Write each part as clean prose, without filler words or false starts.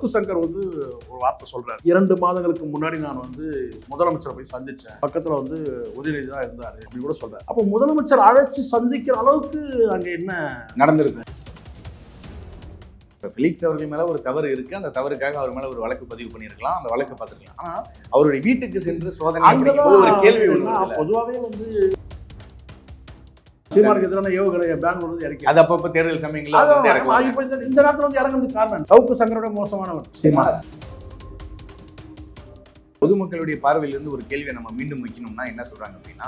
சவுக்கு சங்கர் வந்து ஒரு வார்த்தை சொல்றாரு. 2 மாதங்களுக்கு முன்னாடி நான் வந்து முதலமைச்சரை போய் சந்திச்சேன், பக்கத்துல வந்து உதயநிதி தான் இருந்தாரு அப்படி கூட சொல்றாரு. அப்போ முதலமைச்சர் அழைச்சி சந்திக்கிற அளவுக்கு அங்க என்ன நடந்திருக்கு? ஃபெலிக்ஸ் அவர்கள் மேல ஒரு தவறு இருக்கு, அந்த தவறுக்காக அவர் மேல ஒரு வழக்கு பதிவு பண்ணியிருக்கலாம், அந்த வழக்கு பார்த்துருக்கலாம். ஆனா அவருடைய வீட்டுக்கு சென்று சோதனை ஒரு கேள்வி பொதுவாகவே வந்து சீமானுக்கு எதிரான ஏவுகணை பெங்களூர் வந்து இறக்கி அது அப்பப்போ தேர்தல் சமயங்கள்ல இந்த நேரத்தில் வந்து இறங்குறதுக்கு காரணம் சவுக்கு சங்கரோட மோசமானவர் சீமான். பொதுமக்களுடைய பார்வையிலிருந்து ஒரு கேள்வியை நம்ம மீண்டும் வைக்கணும்னா என்ன சொல்றாங்க அப்படின்னா,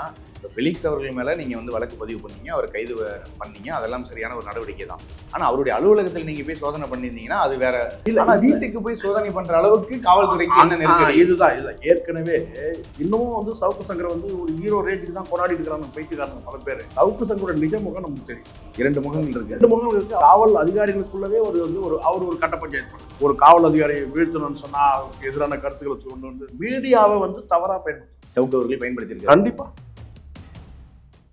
ஃபெலிக்ஸ் அவர்கள் மேல நீங்க வந்து வழக்கு பதிவு பண்ணீங்க, அவர் கைது பண்ணீங்க, அதெல்லாம் சரியான ஒரு நடவடிக்கை தான். ஆனா அவருடைய அலுவலகத்தில் நீங்க போய் சோதனை பண்ணியிருந்தீங்கன்னா அது வேற இல்ல. ஆனா வீட்டுக்கு போய் சோதனை பண்ற அளவுக்கு காவல்துறைக்கு என்ன நெருக்கடி? இதுதான் ஏற்கனவே இன்னமும் வந்து சவுக்கு சங்கர் வந்து ஒரு ஹீரோ ரேஞ்சுக்கு தான் கொண்டாடி இருக்கிறாங்க பைத்தியக்காரங்க பல பேர். சவுக்கு சங்கரோட நிஜ முகம் நமக்கு தெரியும். 2 முகங்கள் இருக்கு. 2 முகங்கள் இருக்கு. காவல் அதிகாரிகளுக்குள்ளவே அவர் ஒரு கட்ட பஞ்சாயத்து பண்ணு. ஒரு காவல் அதிகாரியை வீழ்த்தணும்னு சொன்னா எதிரான கருத்துக்களை கொண்டு வந்து மீடியாவை வந்து தவறா பயன்படுத்தி சவுக்கு அவர்கள் பயன்படுத்தியிருக்காரு. கண்டிப்பா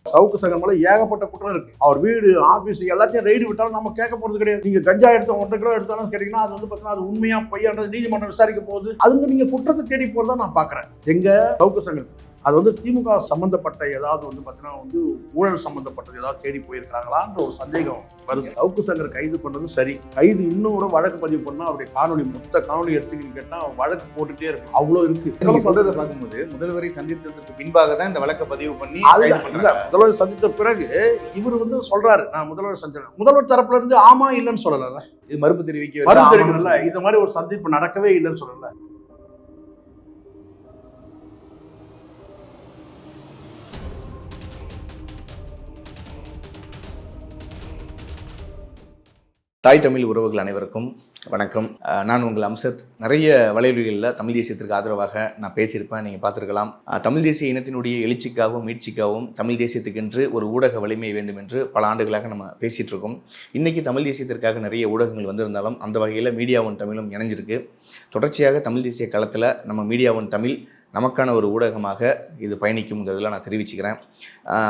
சவுக்கு சங்கர் மேல ஏகப்பட்ட குற்றம் இருக்கு. அவர் வீடு, ஆபீஸ் எல்லாத்தையும் ரெய்டு விட்டாலும் நம்ம கேட்க போறது கிடையாது. நீங்க கஞ்சா எடுத்து 1.5 கிலோ எடுத்தாலும் கேட்டீங்கன்னா அது வந்து பார்த்தீங்கன்னா அது உண்மையா பொய்யான்றது நீதிமன்றம் விசாரிக்க போகுது. அதுங்க நீங்க குற்றத்தை தேடி போறதா நான் பாக்குறேன். எங்க சவுக்கு சங்கர் அது வந்து திமுக சம்பந்தப்பட்ட ஏதாவது வந்து பார்த்தீங்கன்னா வந்து ஊழல் சம்பந்தப்பட்டது ஏதாவது தேடி போயிருக்கிறாங்களான்ற ஒரு சந்தேகம் வருது. சவுக்கு சங்கர் கைது பண்ணது சரி. கைது இன்னும் கூட வழக்கு பதிவு பண்ணா அவருடைய காணொலி மொத்த காணொலி எடுத்துக்கின்னு கேட்டா வழக்கு போட்டுட்டே இருக்கு. அவ்வளோ இருக்கு. சொல்றதை பார்க்கும்போது முதல்வரை சந்தித்ததுக்கு பின்பாக தான் இந்த வழக்கை பதிவு பண்ணி முதல்வர் சந்தித்த பிறகு இவர் வந்து சொல்றாரு நான் முதல்வர் சந்திச்சேன். முதல்வர் தரப்புல இருந்து ஆமா இல்லைன்னு சொல்லல, இது மறுப்பு தெரிவிக்கல. இந்த மாதிரி ஒரு சந்திப்பு நடக்கவே இல்லைன்னு சொல்லல. தாய் தமிழ் உறவுகள் அனைவருக்கும் வணக்கம். நான் உங்கள் அம்சத். நிறைய வலைவலிகளில் தமிழ் தேசியத்திற்கு ஆதரவாக நான் பேசியிருப்பேன், நீங்கள் பார்த்துருக்கலாம். தமிழ் தேசிய இனத்தினுடைய எழுச்சிக்காகவும் மீட்சிக்காகவும் தமிழ் தேசியத்துக்கென்று ஒரு ஊடக வலிமை வேண்டும் என்று பல ஆண்டுகளாக நம்ம பேசிகிட்டு இருக்கோம். இன்றைக்கி தமிழ் தேசியத்திற்காக நிறைய ஊடகங்கள் வந்திருந்தாலும் அந்த வகையில் மீடியா ஒன் தமிழும் இணைஞ்சிருக்கு. தொடர்ச்சியாக தமிழ் தேசிய களத்தில் நம்ம மீடியா ஒன் தமிழ் நமக்கான ஒரு ஊடகமாக இது பயணிக்கும்ங்கிறதுல நான் தெரிவிச்சுக்கிறேன்.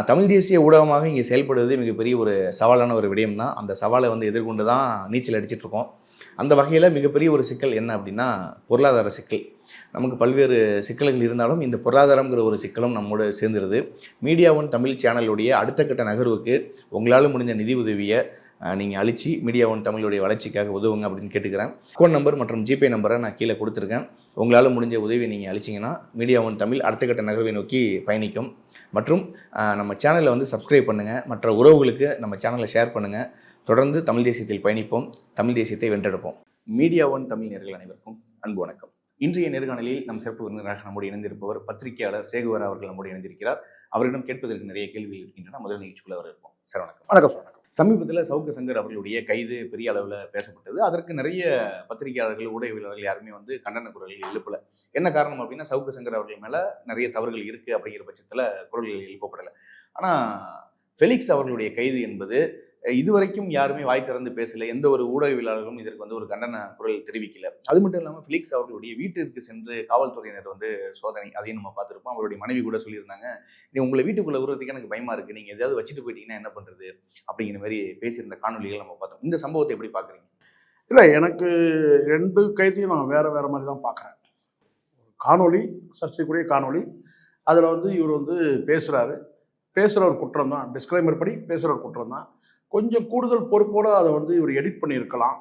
தமிழ் தேசிய ஊடகமாக இங்கே செயல்படுவது மிகப்பெரிய ஒரு சவாலான ஒரு விடயம் தான். அந்த சவாலை வந்து எதிர்கொண்டு தான் நீச்சல் அடிச்சிட்ருக்கோம். அந்த வகையில் மிகப்பெரிய ஒரு சிக்கல் என்ன அப்படின்னா பொருளாதார சிக்கல். நமக்கு பல்வேறு சிக்கல்கள் இருந்தாலும் இந்த பொருளாதாரங்கிற ஒரு சிக்கலும் நம்மோடு சேர்ந்துருது. மீடியா ஒன் தமிழ் சேனலுடைய அடுத்த கட்ட நகர்வுக்கு உங்களால் முடிஞ்ச நிதி உதவியை நீங்கள் அழிச்சு மீடியா ஒன் தமிழுடைய வளர்ச்சிக்காக உதவுங்க அப்படின்னு கேட்டுக்கிறேன். அக்கௌண்ட் நம்பர் மற்றும் ஜிபே நம்பரை நான் கீழே கொடுத்துருக்கேன். உங்களால் முடிஞ்ச உதவியை நீங்கள் அழிச்சிங்கன்னா மீடியா ஒன் தமிழ் அடுத்த கட்ட நகர்வை நோக்கி பயணிக்கும். மற்றும் நம்ம சேனலை வந்து சப்ஸ்கிரைப் பண்ணுங்கள், மற்ற உறவுகளுக்கு நம்ம சேனலை ஷேர் பண்ணுங்கள். தொடர்ந்து தமிழ் தேசியத்தில் பயணிப்போம், தமிழ் தேசியத்தை வென்றெடுப்போம். மீடியா ஒன் தமிழ் நேயர்கள் அனைவருக்கும் அன்பு வணக்கம். இன்றைய நேர்காணலில் நம் சிறப்பு விருந்தினராக நம்முடைய இணைந்திருப்பவர் பத்திரிகையாளர் சேகுவரா அவர்கள் நம்முடைய இணைந்திருக்கிறார். அவரிடம் கேட்பதற்கு நிறைய கேள்விகள் இருக்கின்றன. முதல் நிகழ்ச்சிக்குள்ள அவர் இருப்போம். சார் வணக்கம். வணக்கம். சமீபத்தில் சவுக்கு சங்கர் அவர்களுடைய கைது பெரிய அளவில் பேசப்பட்டது. அதற்கு நிறைய பத்திரிகையாளர்கள், ஊடகவியலாளர்கள் யாருமே வந்து கண்டன குரல்கள் எழுப்பலை. என்ன காரணம் அப்படின்னா சவுக்கு சங்கர் அவர்கள் மேலே நிறைய தவறுகள் இருக்குது அப்படிங்கிற பட்சத்தில் குரல்கள் எழுப்பப்படலை. ஆனால் ஃபெலிக்ஸ் அவர்களுடைய கைது என்பது இதுவரைக்கும் யாருமே வாய் திறந்து பேசலை. எந்த ஒரு ஊடகவியலாளர்களும் இதற்கு வந்து ஒரு கண்டன குரல் தெரிவிக்கல. அது மட்டும் இல்லாமல் ஃபெலிக்ஸ் அவர்களுடைய வீட்டிற்கு சென்று காவல்துறையினர் வந்து சோதனை, அதையும் நம்ம பார்த்துருப்போம். அவருடைய மனைவி கூட சொல்லியிருந்தாங்க, நீ உங்களை வீட்டுக்குள்ளே விடுறதுக்கு எனக்கு பயமா இருக்குது, நீங்கள் எதாவது வச்சுட்டு போயிட்டீங்கன்னா என்ன பண்ணுறது அப்படிங்கிற மாதிரி பேசியிருந்த காணொலிகள் நம்ம பார்த்தோம். இந்த சம்பவத்தை எப்படி பார்க்குறீங்க? இல்லை, எனக்கு 2 கைதையும் நான் வேறு மாதிரி தான் பார்க்குறேன். காணொலி, சர்ச்சைக்குரிய காணொலி, அதில் வந்து இவர் வந்து பேசுகிற ஒரு குற்றம் தான், டிஸ்க்ளைமர் படி பேசுகிற ஒரு குற்றம் தான். கொஞ்சம் கூடுதல் பொறுப்போடு அதை வந்து இவர் எடிட் பண்ணியிருக்கலாம்.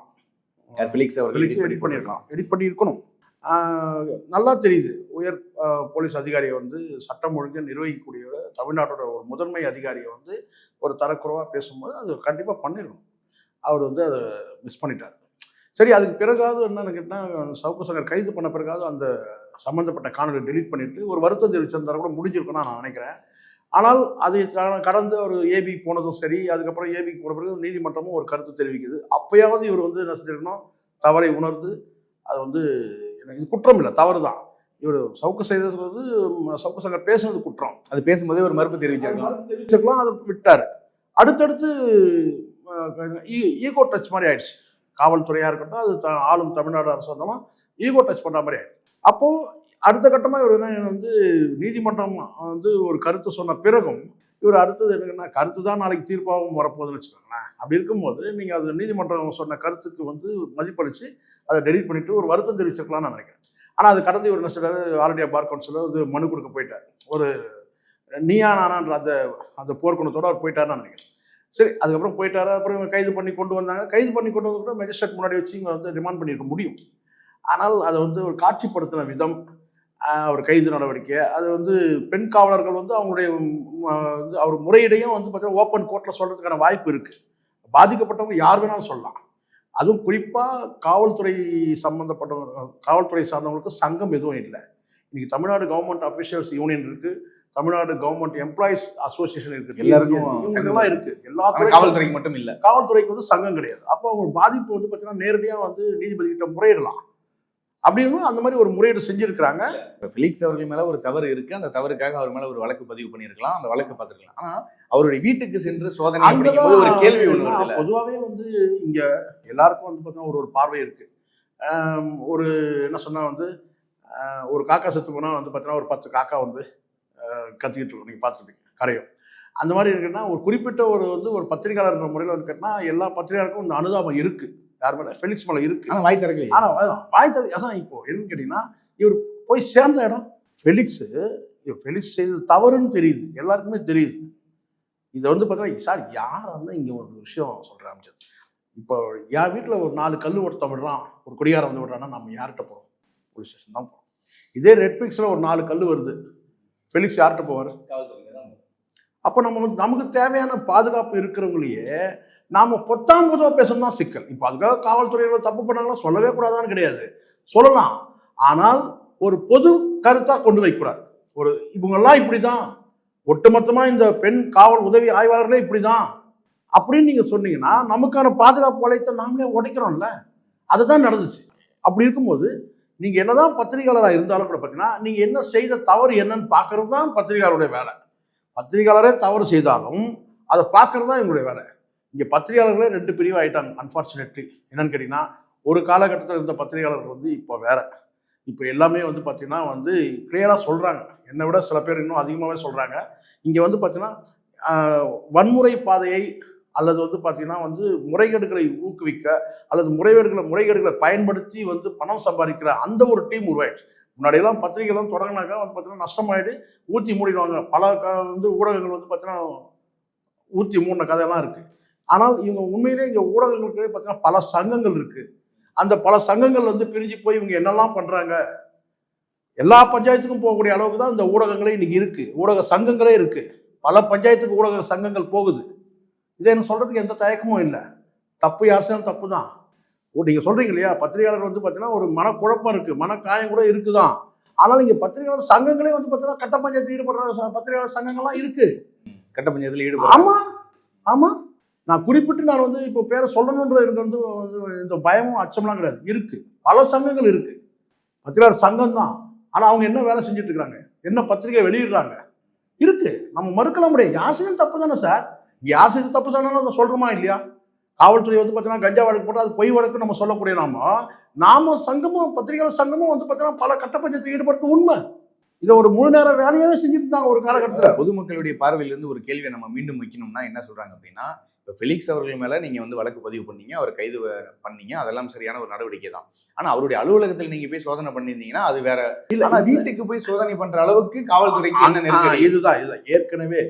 எடிட் பண்ணியிருக்கணும். நல்லா தெரியுது. உயர் போலீஸ் அதிகாரியை வந்து சட்டம் ஒழுங்கை நிர்வகிக்கக்கூடிய தமிழ்நாட்டோட ஒரு முதன்மை அதிகாரியை வந்து ஒரு தரக்குறைவாக பேசும்போது அது கண்டிப்பாக பண்ணிடணும். அவர் வந்து அதை மிஸ் பண்ணிட்டார். சரி, அதுக்கு பிறகாவது என்னன்னு கேட்டால் சவுக்கு சங்கர் கைது பண்ண பிறகாவது அந்த சம்மந்தப்பட்ட காணொலி டெலீட் பண்ணிட்டு ஒரு வருத்தம் தெரிவிச்சிருந்தாலும் கூட முடிஞ்சிருக்குன்னு நான் நினைக்கிறேன். ஆனால் அது கடந்து ஒரு ஏபி போனதும் சரி, அதுக்கப்புறம் ஏபிக்கு போன பிறகு நீதிமன்றமும் ஒரு கருத்து தெரிவிக்குது. அப்பயாவது இவர் வந்து என்ன செஞ்சிருக்கணும், தவறை உணர்ந்து அது வந்து இது குற்றம் இல்லை, தவறு தான். இவர் சவுக்கு செய்தது வந்து சவுக்கு சங்கர் பேசுனது குற்றம். அது பேசும்போதே ஒரு மறுப்பு தெரிவிச்சிருக்கலாம், அதை விட்டார். அடுத்தடுத்து ஈகோ டச் மாதிரி ஆயிடுச்சு. காவல்துறையாக இருக்கட்டும், அது ஆளும் தமிழ்நாடு அரசு வந்தோம் ஈகோ டச் பண்ணுற மாதிரி ஆயிடுச்சு. அப்போது அடுத்த கட்டமாக இவர் வந்து நீதிமன்றம் வந்து ஒரு கருத்து சொன்ன பிறகும் இவர் அடுத்தது என்னன்னா கருத்து தான் நாளைக்கு தீர்ப்பாகவும் வரப்போகுதுன்னு வச்சுக்கோங்களேன். அப்படி இருக்கும்போது நீங்கள் அது நீதிமன்றம் சொன்ன கருத்துக்கு வந்து மதிப்பளித்து அதை டெலீட் பண்ணிட்டு ஒரு வருத்தம் தெரிவிச்சிருக்கலாம்னு நான் நினைக்கிறேன். ஆனால் அது கடந்து இவர் என்ன சொல்றாரு, ஆல் இண்டியா பார் கவுன்சிலில் வந்து மனு கொடுக்க போயிட்டார். ஒரு நீயா நானான்ற அந்த அந்த போர்க்குணத்தோட அவர் போயிட்டாருன்னு நான் நினைக்கிறேன். சரி, அதுக்கப்புறம் போயிட்டாரு. அப்புறம் இவங்க கைது பண்ணி கொண்டு வந்தாங்க. கைது பண்ணி கொண்டு வந்து கூட மேஜிஸ்ட்ரேட் முன்னாடி வச்சு இவங்க வந்து ரிமாண்ட் பண்ணியிருக்க முடியும். ஆனால் அதை வந்து ஒரு காட்சிப்படுத்தின விதம், ஒரு கைது நடவடிக்கை, அது வந்து பெண் காவலர்கள் வந்து அவங்களுடைய வந்து அவர் முறையீடையும் வந்து பார்த்தீங்கன்னா ஓப்பன் கோர்ட்டில் சொல்றதுக்கான வாய்ப்பு இருக்கு. பாதிக்கப்பட்டவங்க யார் வேணாலும் சொல்லலாம். அதுவும் குறிப்பாக காவல்துறை சம்பந்தப்பட்டவங்க, காவல்துறை சார்ந்தவங்களுக்கு சங்கம் எதுவும் இல்லை. இன்னைக்கு தமிழ்நாடு கவர்மெண்ட் அஃபிஷியல்ஸ் யூனியன் இருக்கு, தமிழ்நாடு கவர்மெண்ட் எம்ப்ளாயிஸ் அசோசியேஷன் இருக்கு, எல்லாருக்கும் இவங்கெல்லாம் இருக்கு. எல்லா காவல்துறைக்கு மட்டும் இல்ல, காவல்துறைக்கு வந்து சங்கம் கிடையாது. அப்போ அவங்க பாதிப்பு வந்து பார்த்தீங்கன்னா நேரடியாக வந்து நீதிபதி கிட்ட முறையிடலாம். அப்படின்னு அந்த மாதிரி ஒரு முறையீடு செஞ்சிருக்கிறாங்க. ஃபெலிக்ஸ் அவர்கள் மேல ஒரு தவறு இருக்கு, அந்த தவறுக்காக அவர் மேல ஒரு வழக்கு பதிவு பண்ணியிருக்கலாம், அந்த வழக்கு பார்த்துருக்கலாம். ஆனா அவருடைய வீட்டுக்கு சென்று சோதனை அப்படிங்கும்போது ஒரு கேள்வி ஒண்ணு வருது. பொதுவாகவே வந்து இங்க எல்லாருக்கும் வந்து பார்த்தீங்கன்னா ஒரு பார்வை இருக்கு. ஒரு என்ன சொன்னா வந்து ஒரு காக்கா செத்து போனா வந்து பார்த்தீங்கன்னா ஒரு 10 காக்கா வந்து கத்திக்கிட்டு இருக்கும், நீங்க பார்த்துருப்பீங்க கரையும். அந்த மாதிரி இருக்குன்னா ஒரு குறிப்பிட்ட ஒரு வந்து ஒரு பத்திரிகையாளர் முறையில் வந்து கேட்டா எல்லா பத்திரிகையாளருக்கும் இந்த அனுதாபம் இருக்கு. யார் மேல? ஃபெலிக்ஸ் மேல இருக்கு. ஆனா வாய் திறக்கல. ஆனா வாய் திறக்க அதான் இப்போ என்னன்னு கேட்டீங்கன்னா, இவர் போய் சேர்ந்த இடம் ஃபெலிக்ஸ் செய்தது தவறுன்னு தெரியுது, எல்லாருக்குமே தெரியுது. இதை வந்து பார்த்தீங்கன்னா சார் யார் வந்து இங்கே ஒரு விஷயம் சொல்கிறேன் அமைச்சர். இப்போ என் வீட்டில் ஒரு 4 கல் ஒருத்த விடுறான், ஒரு குடியாரம் வந்து விடுறான்னா நம்ம யார்கிட்ட போகிறோம்? போலீஸ் ஸ்டேஷன் தான் போகிறோம். இதே ரெட்பிக்ஸில் ஒரு 4 கல் வருது, ஃபெலிக்ஸ் யார்கிட்ட போவார்? அப்போ நம்ம வந்து நமக்கு தேவையான பாதுகாப்பு இருக்கிறவங்களையே நாம பொத்தாம் பொதுவாக பேசணும் தான் சிக்கல். இப்போ அதுக்காக காவல்துறையினர் தப்பு பண்ணாங்களா சொல்லவே கூடாதான்னு கிடையாது, சொல்லலாம். ஆனால் ஒரு பொது கருத்தா கொண்டு வைக்கக்கூடாது. ஒரு இவங்கெல்லாம் இப்படிதான், ஒட்டுமொத்தமா இந்த பெண் காவல் உதவி ஆய்வாளர்களே இப்படிதான் அப்படின்னு நீங்க சொன்னீங்கன்னா நமக்கான பாதுகாப்பு வளையத்தை நாமளே உடைக்கிறோம்ல. அதுதான் நடந்துச்சு. அப்படி இருக்கும்போது நீங்க என்னதான் பத்திரிகையாளராக இருந்தாலும் கூட பார்த்தீங்கன்னா நீங்க என்ன செய்த தவறு என்னன்னு பார்க்கறது தான் பத்திரிகையாளருடைய வேலை. பத்திரிகையாளரே தவறு செய்தாலும் அதை பார்க்கறது தான் எங்களுடைய வேலை. இங்கே பத்திரிகையாளர்களே 2 பிரிவு ஆயிட்டாங்க அன்பார்ச்சுனேட்லி. என்னன்னு கேட்டீங்கன்னா, ஒரு காலகட்டத்தில் இருந்த பத்திரிகையாளர்கள் வந்து இப்போ வேற. இப்போ எல்லாமே வந்து பார்த்தீங்கன்னா வந்து கிளியராக சொல்றாங்க, என்னை விட சில பேர் இன்னும் அதிகமாகவே சொல்றாங்க. இங்கே வந்து பார்த்தீங்கன்னா வன்முறை பாதையை அல்லது வந்து பார்த்தீங்கன்னா வந்து முறைகேடுகளை ஊக்குவிக்க அல்லது முறைகேடுகளை பயன்படுத்தி வந்து பணம் சம்பாதிக்கிற அந்த ஒரு டீம் உருவாயிடுச்சு. முன்னாடியெல்லாம் பத்திரிகைலாம் தொடங்கினாக்கா வந்து பார்த்தீங்கன்னா நஷ்டமாயிடு, ஊற்றி மூடிடுவாங்க. பல வந்து ஊடகங்கள் வந்து பார்த்தீங்கன்னா ஊற்றி மூடின கதையெல்லாம் இருக்கு. ஆனால் இவங்க உண்மையிலே இங்கே ஊடகங்களுக்கு பார்த்தீங்கன்னா பல சங்கங்கள் இருக்கு. அந்த பல சங்கங்கள் வந்து பிரிஞ்சு போய் இவங்க என்னெல்லாம் பண்றாங்க, எல்லா பஞ்சாயத்துக்கும் போகக்கூடிய அளவுக்கு தான் இந்த ஊடகங்களே இன்னைக்கு இருக்கு. ஊடக சங்கங்களே இருக்கு. பல பஞ்சாயத்துக்கு ஊடக சங்கங்கள் போகுது. இதை என்ன சொல்றதுக்கு எந்த தயக்கமும் இல்லை. தப்பு யார் செய்யணும் தப்பு தான். நீங்க சொல்றீங்க இல்லையா, பத்திரிகையாளர் வந்து பார்த்தீங்கன்னா ஒரு மனக்குழப்பம் இருக்கு, மனக்காயம் கூட இருக்குதான். ஆனால் இங்க பத்திரிகையாளர் சங்கங்களே வந்து பார்த்தீங்கன்னா கட்ட பஞ்சாயத்தில் ஈடுபடுற பத்திரிகையாளர் சங்கங்கள்லாம் இருக்கு. கட்ட பஞ்சாயத்தில் ஈடுபடுற. ஆமா ஆமா, நான் குறிப்பிட்டு நான் வந்து இப்போ பேரை சொல்லணுன்ற எனக்கு வந்து இந்த பயமும் அச்சம்லாம் கிடையாது. இருக்கு, பல சங்கங்கள் இருக்கு, பத்திரிகையாளர் சங்கம் தான். ஆனா அவங்க என்ன வேலை செஞ்சுட்டு இருக்காங்க, என்ன பத்திரிகை வெளியிடுறாங்க இருக்கு. நம்ம மறுக்கலாம் முடியாது. யார் செய்யும் தப்பு தானே சார். யார் செய்து தப்பு தானே சொல்றோமா இல்லையா? காவல்துறை வந்து பார்த்தீங்கன்னா கஞ்சா வழக்கு போட்டால் அது பொய் வழக்கு நம்ம சொல்லக்கூடிய நாம சங்கமும் பத்திரிகையாளர் சங்கமும் வந்து பார்த்தீங்கன்னா பல கட்ட பஞ்சாயத்தில் ஈடுபடுறது உண்மை. இதை ஒரு முழு நேர வேலையாவே செஞ்சுட்டு இருந்தாங்க ஒரு காலகட்டத்தில். பொதுமக்களுடைய பார்வையிலிருந்து ஒரு கேள்வியை நம்ம மீண்டும் வைக்கணும்னா என்ன சொல்றாங்க அப்படின்னா, இப்போ ஃபெலிக்ஸ் அவர்கள் மேல நீங்க வந்து வழக்கு பதிவு பண்ணீங்க, அவர் கைது பண்ணீங்க, அதெல்லாம் சரியான ஒரு நடவடிக்கை தான். ஆனா அவருடைய அலுவலகத்தில் நீங்க போய் சோதனை பண்ணியிருந்தீங்கன்னா அது வேற. ஆனா வீட்டுக்கு போய் சோதனை பண்ற அளவுக்கு காவல்துறைக்கு என்ன நெருக்கடி? இதுதான் ஏற்கனவே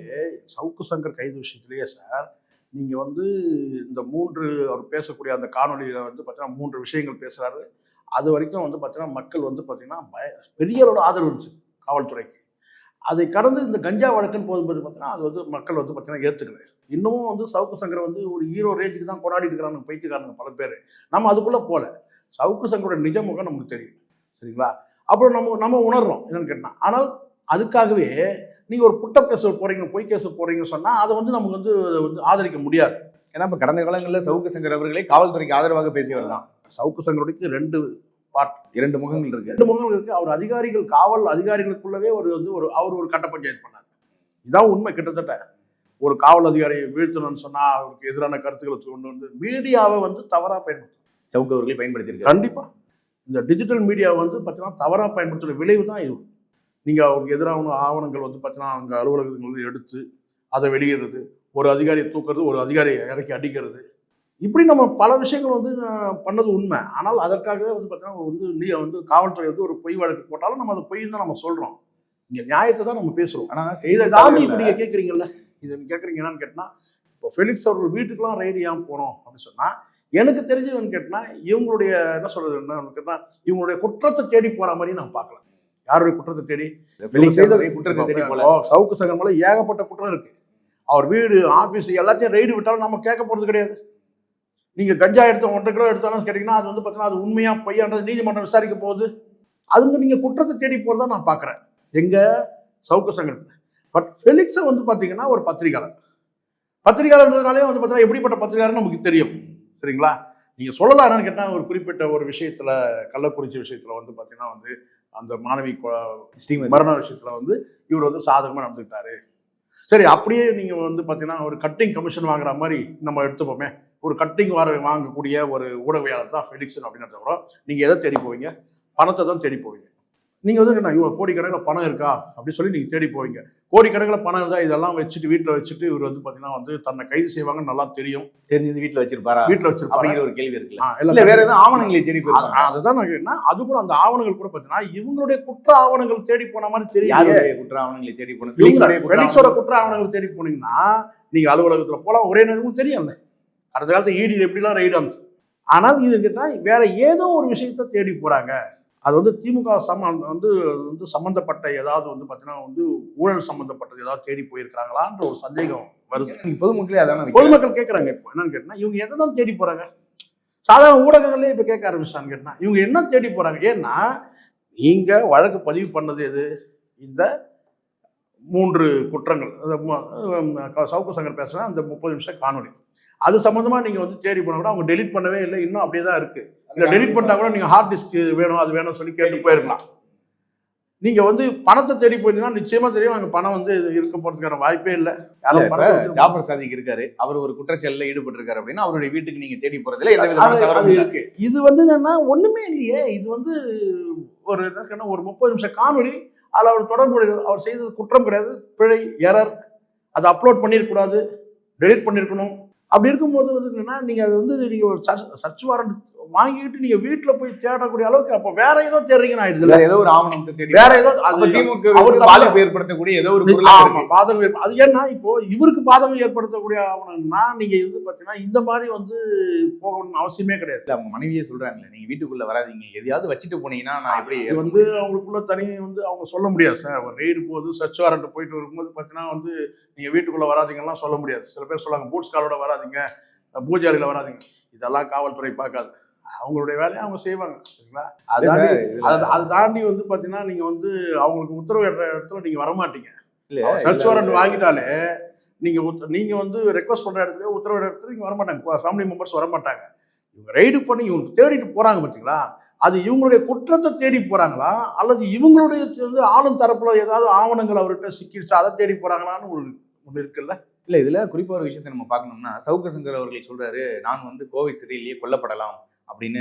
சவுக்கு சங்கர் கைது விஷயத்திலேயே சார், நீங்க வந்து இந்த 3 அவர் பேசக்கூடிய அந்த காணொலியில வந்து பார்த்தீங்கன்னா 3 விஷயங்கள் பேசுறாரு. அது வரைக்கும் வந்து பார்த்தீங்கன்னா மக்கள் வந்து பார்த்தீங்கன்னா பெரிய அளவோட ஆதரவு இருந்துச்சு காவல்துறைக்கு. அதை கடந்து இந்த கஞ்சா வழக்குன்னு போகும்போது பார்த்தீங்கன்னா அது வந்து மக்கள் வந்து பார்த்தீங்கன்னா ஏற்றுக்கல. இன்னமும் வந்து சவுக்கு சங்கரை வந்து ஒரு ஹீரோ ரேஞ்சுக்கு தான் கொண்டாடிட்டு இருக்கிறாங்க பைத்தியக்காரங்க பல பேர். நம்ம அதுக்குள்ள போல. சவுக்கு சங்கரோட நிஜ முகம் நமக்கு தெரியும், சரிங்களா? அப்புறம் நம்ம உணர்றோம் என்னன்னு கேட்டா. ஆனால் அதுக்காகவே நீங்க ஒரு புட்டப் கேஸ் போறீங்க, பொய் கேஸ் போறீங்கன்னு சொன்னா அதை வந்து நமக்கு வந்து ஆதரிக்க முடியாது. ஏன்னா இப்ப கடந்த காலங்களில் சவுக்கு சங்கர் அவர்களே காவல்துறைக்கு ஆதரவாக பேசியவர் தான். சவுக்கு சங்கரோடைக்கு 2 முகங்கள் இருக்கு. 2 முகங்கள் இருக்கு. அவர் அதிகாரிகள், காவல் அதிகாரிகளுக்குள்ளவே அவர் ஒரு கட்ட பஞ்சாயத்து பண்ணார். இதான் உண்மை. கிட்டத்தட்ட ஒரு காவல் அதிகாரியை வீழ்த்தணும்னு சொன்னா அவருக்கு எதிரான கருத்துக்களை கொண்டு வந்து மீடியாவை வந்து தவறா பயன்படுத்தும். சவுக்கு அவர்களை பயன்படுத்தியிருக்காரு. கண்டிப்பா இந்த டிஜிட்டல் மீடியா வந்து பார்த்தீங்கன்னா தவறா பயன்படுத்துற விளைவு தான் இது. நீங்க அவருக்கு எதிரான ஆவணங்கள் வந்து பார்த்தீங்கன்னா அங்கே அலுவலகங்கள் வந்து எடுத்து அதை வெளியிடுறது, ஒரு அதிகாரியை தூக்குறது, ஒரு அதிகாரியை இறக்கி அடிக்கிறது, இப்படி நம்ம பல விஷயங்கள் வந்து பண்ணது உண்மை. ஆனால் அதற்காகவே வந்து பார்த்தீங்கன்னா வந்து காவல்துறை வந்து ஒரு பொய் வழக்கு போட்டாலும் நம்ம அதை பொய்ன்னு தான் நம்ம சொல்றோம். இங்க நியாயத்தை தான் நம்ம பேசுறோம். ஆனா இதை தாண்டி இப்ப நீங்க கேட்குறீங்கல்ல, இதை கேட்குறீங்க என்னன்னு கேட்டா, இப்போ ஃபெலிக்ஸ் அவர்கள் வீட்டுக்கெல்லாம் ரைடு ஏன் போனோம் அப்படின்னு சொன்னா, எனக்கு தெரிஞ்சதுன்னு கேட்டா இவங்களுடைய என்ன சொல்றது என்ன கேட்டா இவங்களுடைய குற்றத்தை தேடி போற மாதிரி நான் பார்க்கல. யாருடைய குற்றத்தை தேடி? குற்றத்தை தேடி போல. சவுக்கு சங்கர் மேல ஏகப்பட்ட குற்றம் இருக்கு. அவர் வீடு, ஆபீஸ் எல்லாத்தையும் ரைடு விட்டாலும் நம்ம கேட்க போறது கிடையாது. நீங்க கஞ்சா எடுத்த 1.5 கிலோ எடுத்தாலும் கேட்டீங்கன்னா அது வந்து பார்த்தீங்கன்னா அது உண்மையா பொய்யான்றது நீதிமன்றம் விசாரிக்க போகுது. அதுங்க நீங்க குற்றத்தை தேடி போறதா நான் பார்க்குறேன். எங்க சவுக்கு சங்கர். பட் ஃபெலிக்ஸை வந்து பார்த்தீங்கன்னா ஒரு பத்திரிகையாளர். பத்திரிகையாளர்ன்றதுனாலே வந்து பார்த்தீங்கன்னா எப்படிப்பட்ட பத்திரிகையாளர் நமக்கு தெரியும். சரிங்களா? நீங்க சொல்லலாம் என்னன்னு கேட்டா ஒரு குறிப்பிட்ட ஒரு விஷயத்துல கள்ளக்குறிச்சி விஷயத்துல வந்து பார்த்தீங்கன்னா வந்து அந்த மாணவி மரண விஷயத்துல வந்து இவர் வந்து சாதகமா நடந்துக்கிட்டாரு. சரி, அப்படியே நீங்க வந்து பார்த்தீங்கன்னா ஒரு கட்டிங் கமிஷன் வாங்குற மாதிரி நம்ம எடுத்துப்போமே. ஒரு கட்டிங் வாங்கக்கூடிய ஒரு ஊடகவியாளர் தான் ஃபெலிக்ஸ் அப்படின்னு கூட நீங்க எதை தேடி போவீங்க? பணத்தை தான் தேடி போவீங்க. நீங்க வந்து இவ்வளவு கோடிக்கணக்கில் பணம் இருக்கா அப்படின்னு சொல்லி நீங்க தேடி போவீங்க. கோடிக்கணக்கில் பணம் இருந்தா இதெல்லாம் வச்சுட்டு வீட்டில் வச்சுட்டு இவர் வந்து பார்த்தீங்கன்னா வந்து தன்னை கைது செய்வாங்கன்னு நல்லா தெரியும். தெரிஞ்சது வீட்டில் வச்சிருப்பாரா? வீட்டில் வச்சிருப்பாரு அப்படிங்கிற ஒரு கேள்வி இருக்குல்ல. இல்ல வேற ஏதாவது ஆவணங்களை தேடி போயிருக்காங்க. அதுதான் நான் கேட்டேன்னா அது கூட அந்த ஆவணங்கள் கூட பார்த்தீங்கன்னா இவங்களுடைய குற்ற ஆவணங்கள் தேடி போன மாதிரி தெரியும். யாருடைய குற்ற ஆவணங்களை தேடி போன? ஃபெலிக்ஸோட குற்ற ஆவணங்கள் தேடி போனீங்கன்னா நீங்க அலுவலகத்துல போலாம், ஒரே நேரமும் தெரியும்ல. அடுத்த காலத்து ஈடி எப்படிலாம் ரைடு ஆச்சு. ஆனால் இது கேட்டா வேற ஏதோ ஒரு விஷயத்த தேடி போறாங்க. அது வந்து திமுக வந்து சம்பந்தப்பட்ட ஏதாவது வந்து பார்த்தீங்கன்னா வந்து ஊழல் சம்பந்தப்பட்டது ஏதாவது தேடி போயிருக்காங்களான்ற ஒரு சந்தேகம் வருது. பொதுமக்களே அதான் பொதுமக்கள் கேட்கறாங்க. இப்போ என்னன்னு கேட்டா இவங்க எதை தான் தேடி போறாங்க? சாதாரண ஊடகங்களே இப்ப கேட்க ஆரம்பிச்சான்னு கேட்டா இவங்க என்ன தேடி போறாங்க? ஏன்னா நீங்க வழக்கு பதிவு பண்ணது எது? இந்த 3 குற்றங்கள். சவுக்கு சங்கர் பேசுறேன் அந்த 30 நிமிஷம் காணொலி. அது சம்பந்தமா நீங்க வந்து தேடி போனா கூட அவங்க டெலிட் பண்ணவே இல்லை, இன்னும் அப்படியே தான் இருக்கு. இல்ல டெலிட் பண்ணா கூட நீங்க ஹார்ட் டிஸ்க் வேணும் அது வேணும்னு சொல்லி கேட்டு போயிருக்கலாம். நீங்க வந்து பணத்தை தேடி போயிருந்தீங்கன்னா நிச்சயமா தெரியும் அங்க பணம் வந்து இருக்க போறதுக்கான வாய்ப்பே இல்லை. ஜாஃபர் சாதிக் இருக்காரு, அவர் ஒரு குற்றச்செயல்ல ஈடுபட்டு இருக்காரு அப்படின்னா அவருடைய வீட்டுக்கு நீங்க தேடி போறதுல எந்த விதமான தவறும் இருக்கு. இது வந்து என்னன்னா ஒண்ணுமே இல்லையே. இது வந்து ஒரு ஒரு 30 நிமிஷம் காணொலி. அதில் அவர் தொடர்புடைய அவர் செய்தது குற்றம் கிடையாது, பிழை, எரர். அதை அப்லோட் பண்ணிருக்கூடாது, டெலிட் பண்ணிருக்கணும். அப்படி இருக்கும்போது வந்து என்னன்னா நீங்க அது வந்து நீங்க ஒரு சர்ச் வாரண்ட் வாங்கிட்டு நீங்க வீட்டுல போய் தேடக்கூடிய அளவுக்கு அப்ப வேற ஏதோ தேடுறீங்கன்னு ஆயிடுது. ஏதோ ஒரு ஆவணத்தை தேடி வேற ஏதோ பாதிப்பு ஏற்படுத்தக்கூடிய ஏதோ ஒரு பாதகம். அது ஏன்னா இப்போ இவருக்கு பாதகம் ஏற்படுத்தக்கூடிய ஆவணம்னா நீங்க வந்து பாத்தீங்கன்னா இந்த மாதிரி வந்து போகணும்னு அவசியமே கிடையாது. அவங்க மனைவியே சொல்றாங்களே நீங்க வீட்டுக்குள்ள வராதீங்க, எதையாவது வச்சுட்டு போனீங்கன்னா நான் எப்படி வந்து அவங்களுக்குள்ள தனி வந்து அவங்க சொல்ல முடியாது சார். ஒரு ரெய்டு போகுது சர்ச் வாரண்ட் போயிட்டு இருக்கும்போது பாத்தீங்கன்னா வந்து நீங்க வீட்டுக்குள்ள வராதிங்கலாம் சொல்ல முடியாது. சில பேர் சொல்லுவாங்க பூட்ஸ் காலோட வராதிங்க, பூஜாரியில வராதிங்க. இதெல்லாம் காவல்துறை பார்க்காது. அவங்களுடைய வேலையை அவங்க செய்வாங்க. சரிங்களா? அதை தாண்டி வந்து பாத்தீங்கன்னா நீங்க வந்து அவங்களுக்கு உத்தரவு இடத்துல நீங்க வரமாட்டீங்க. சர்ச் வாரண்ட் வாங்கிட்டாலே நீங்க வந்து ரெக்வஸ்ட் பண்ற இடத்துல உத்தரவு இடத்துல நீங்க வரமாட்டாங்க. ஃபேமிலி மெம்பர்ஸ் வரமாட்டாங்க. இவங்க ரைடு பண்ணி இவங்க தேடிட்டு போறாங்க பாத்தீங்களா? அது இவங்களுடைய குற்றத்தை தேடி போறாங்களா அல்லது இவங்களுடைய வந்து ஆளும் தரப்புல ஏதாவது ஆவணங்கள் அவர்கிட்ட சிக்கிடுச்சு அதை தேடி போறாங்களான்னு ஒண்ணு இருக்குல்ல. இல்ல இதுல குறிப்பா ஒரு விஷயத்தை நம்ம பார்க்கணும்னா சவுக்கு சங்கர் அவர்கள் சொல்றாரு நான் வந்து கோவை சிறையிலேயே கொல்லப்படலாம் அப்படின்னு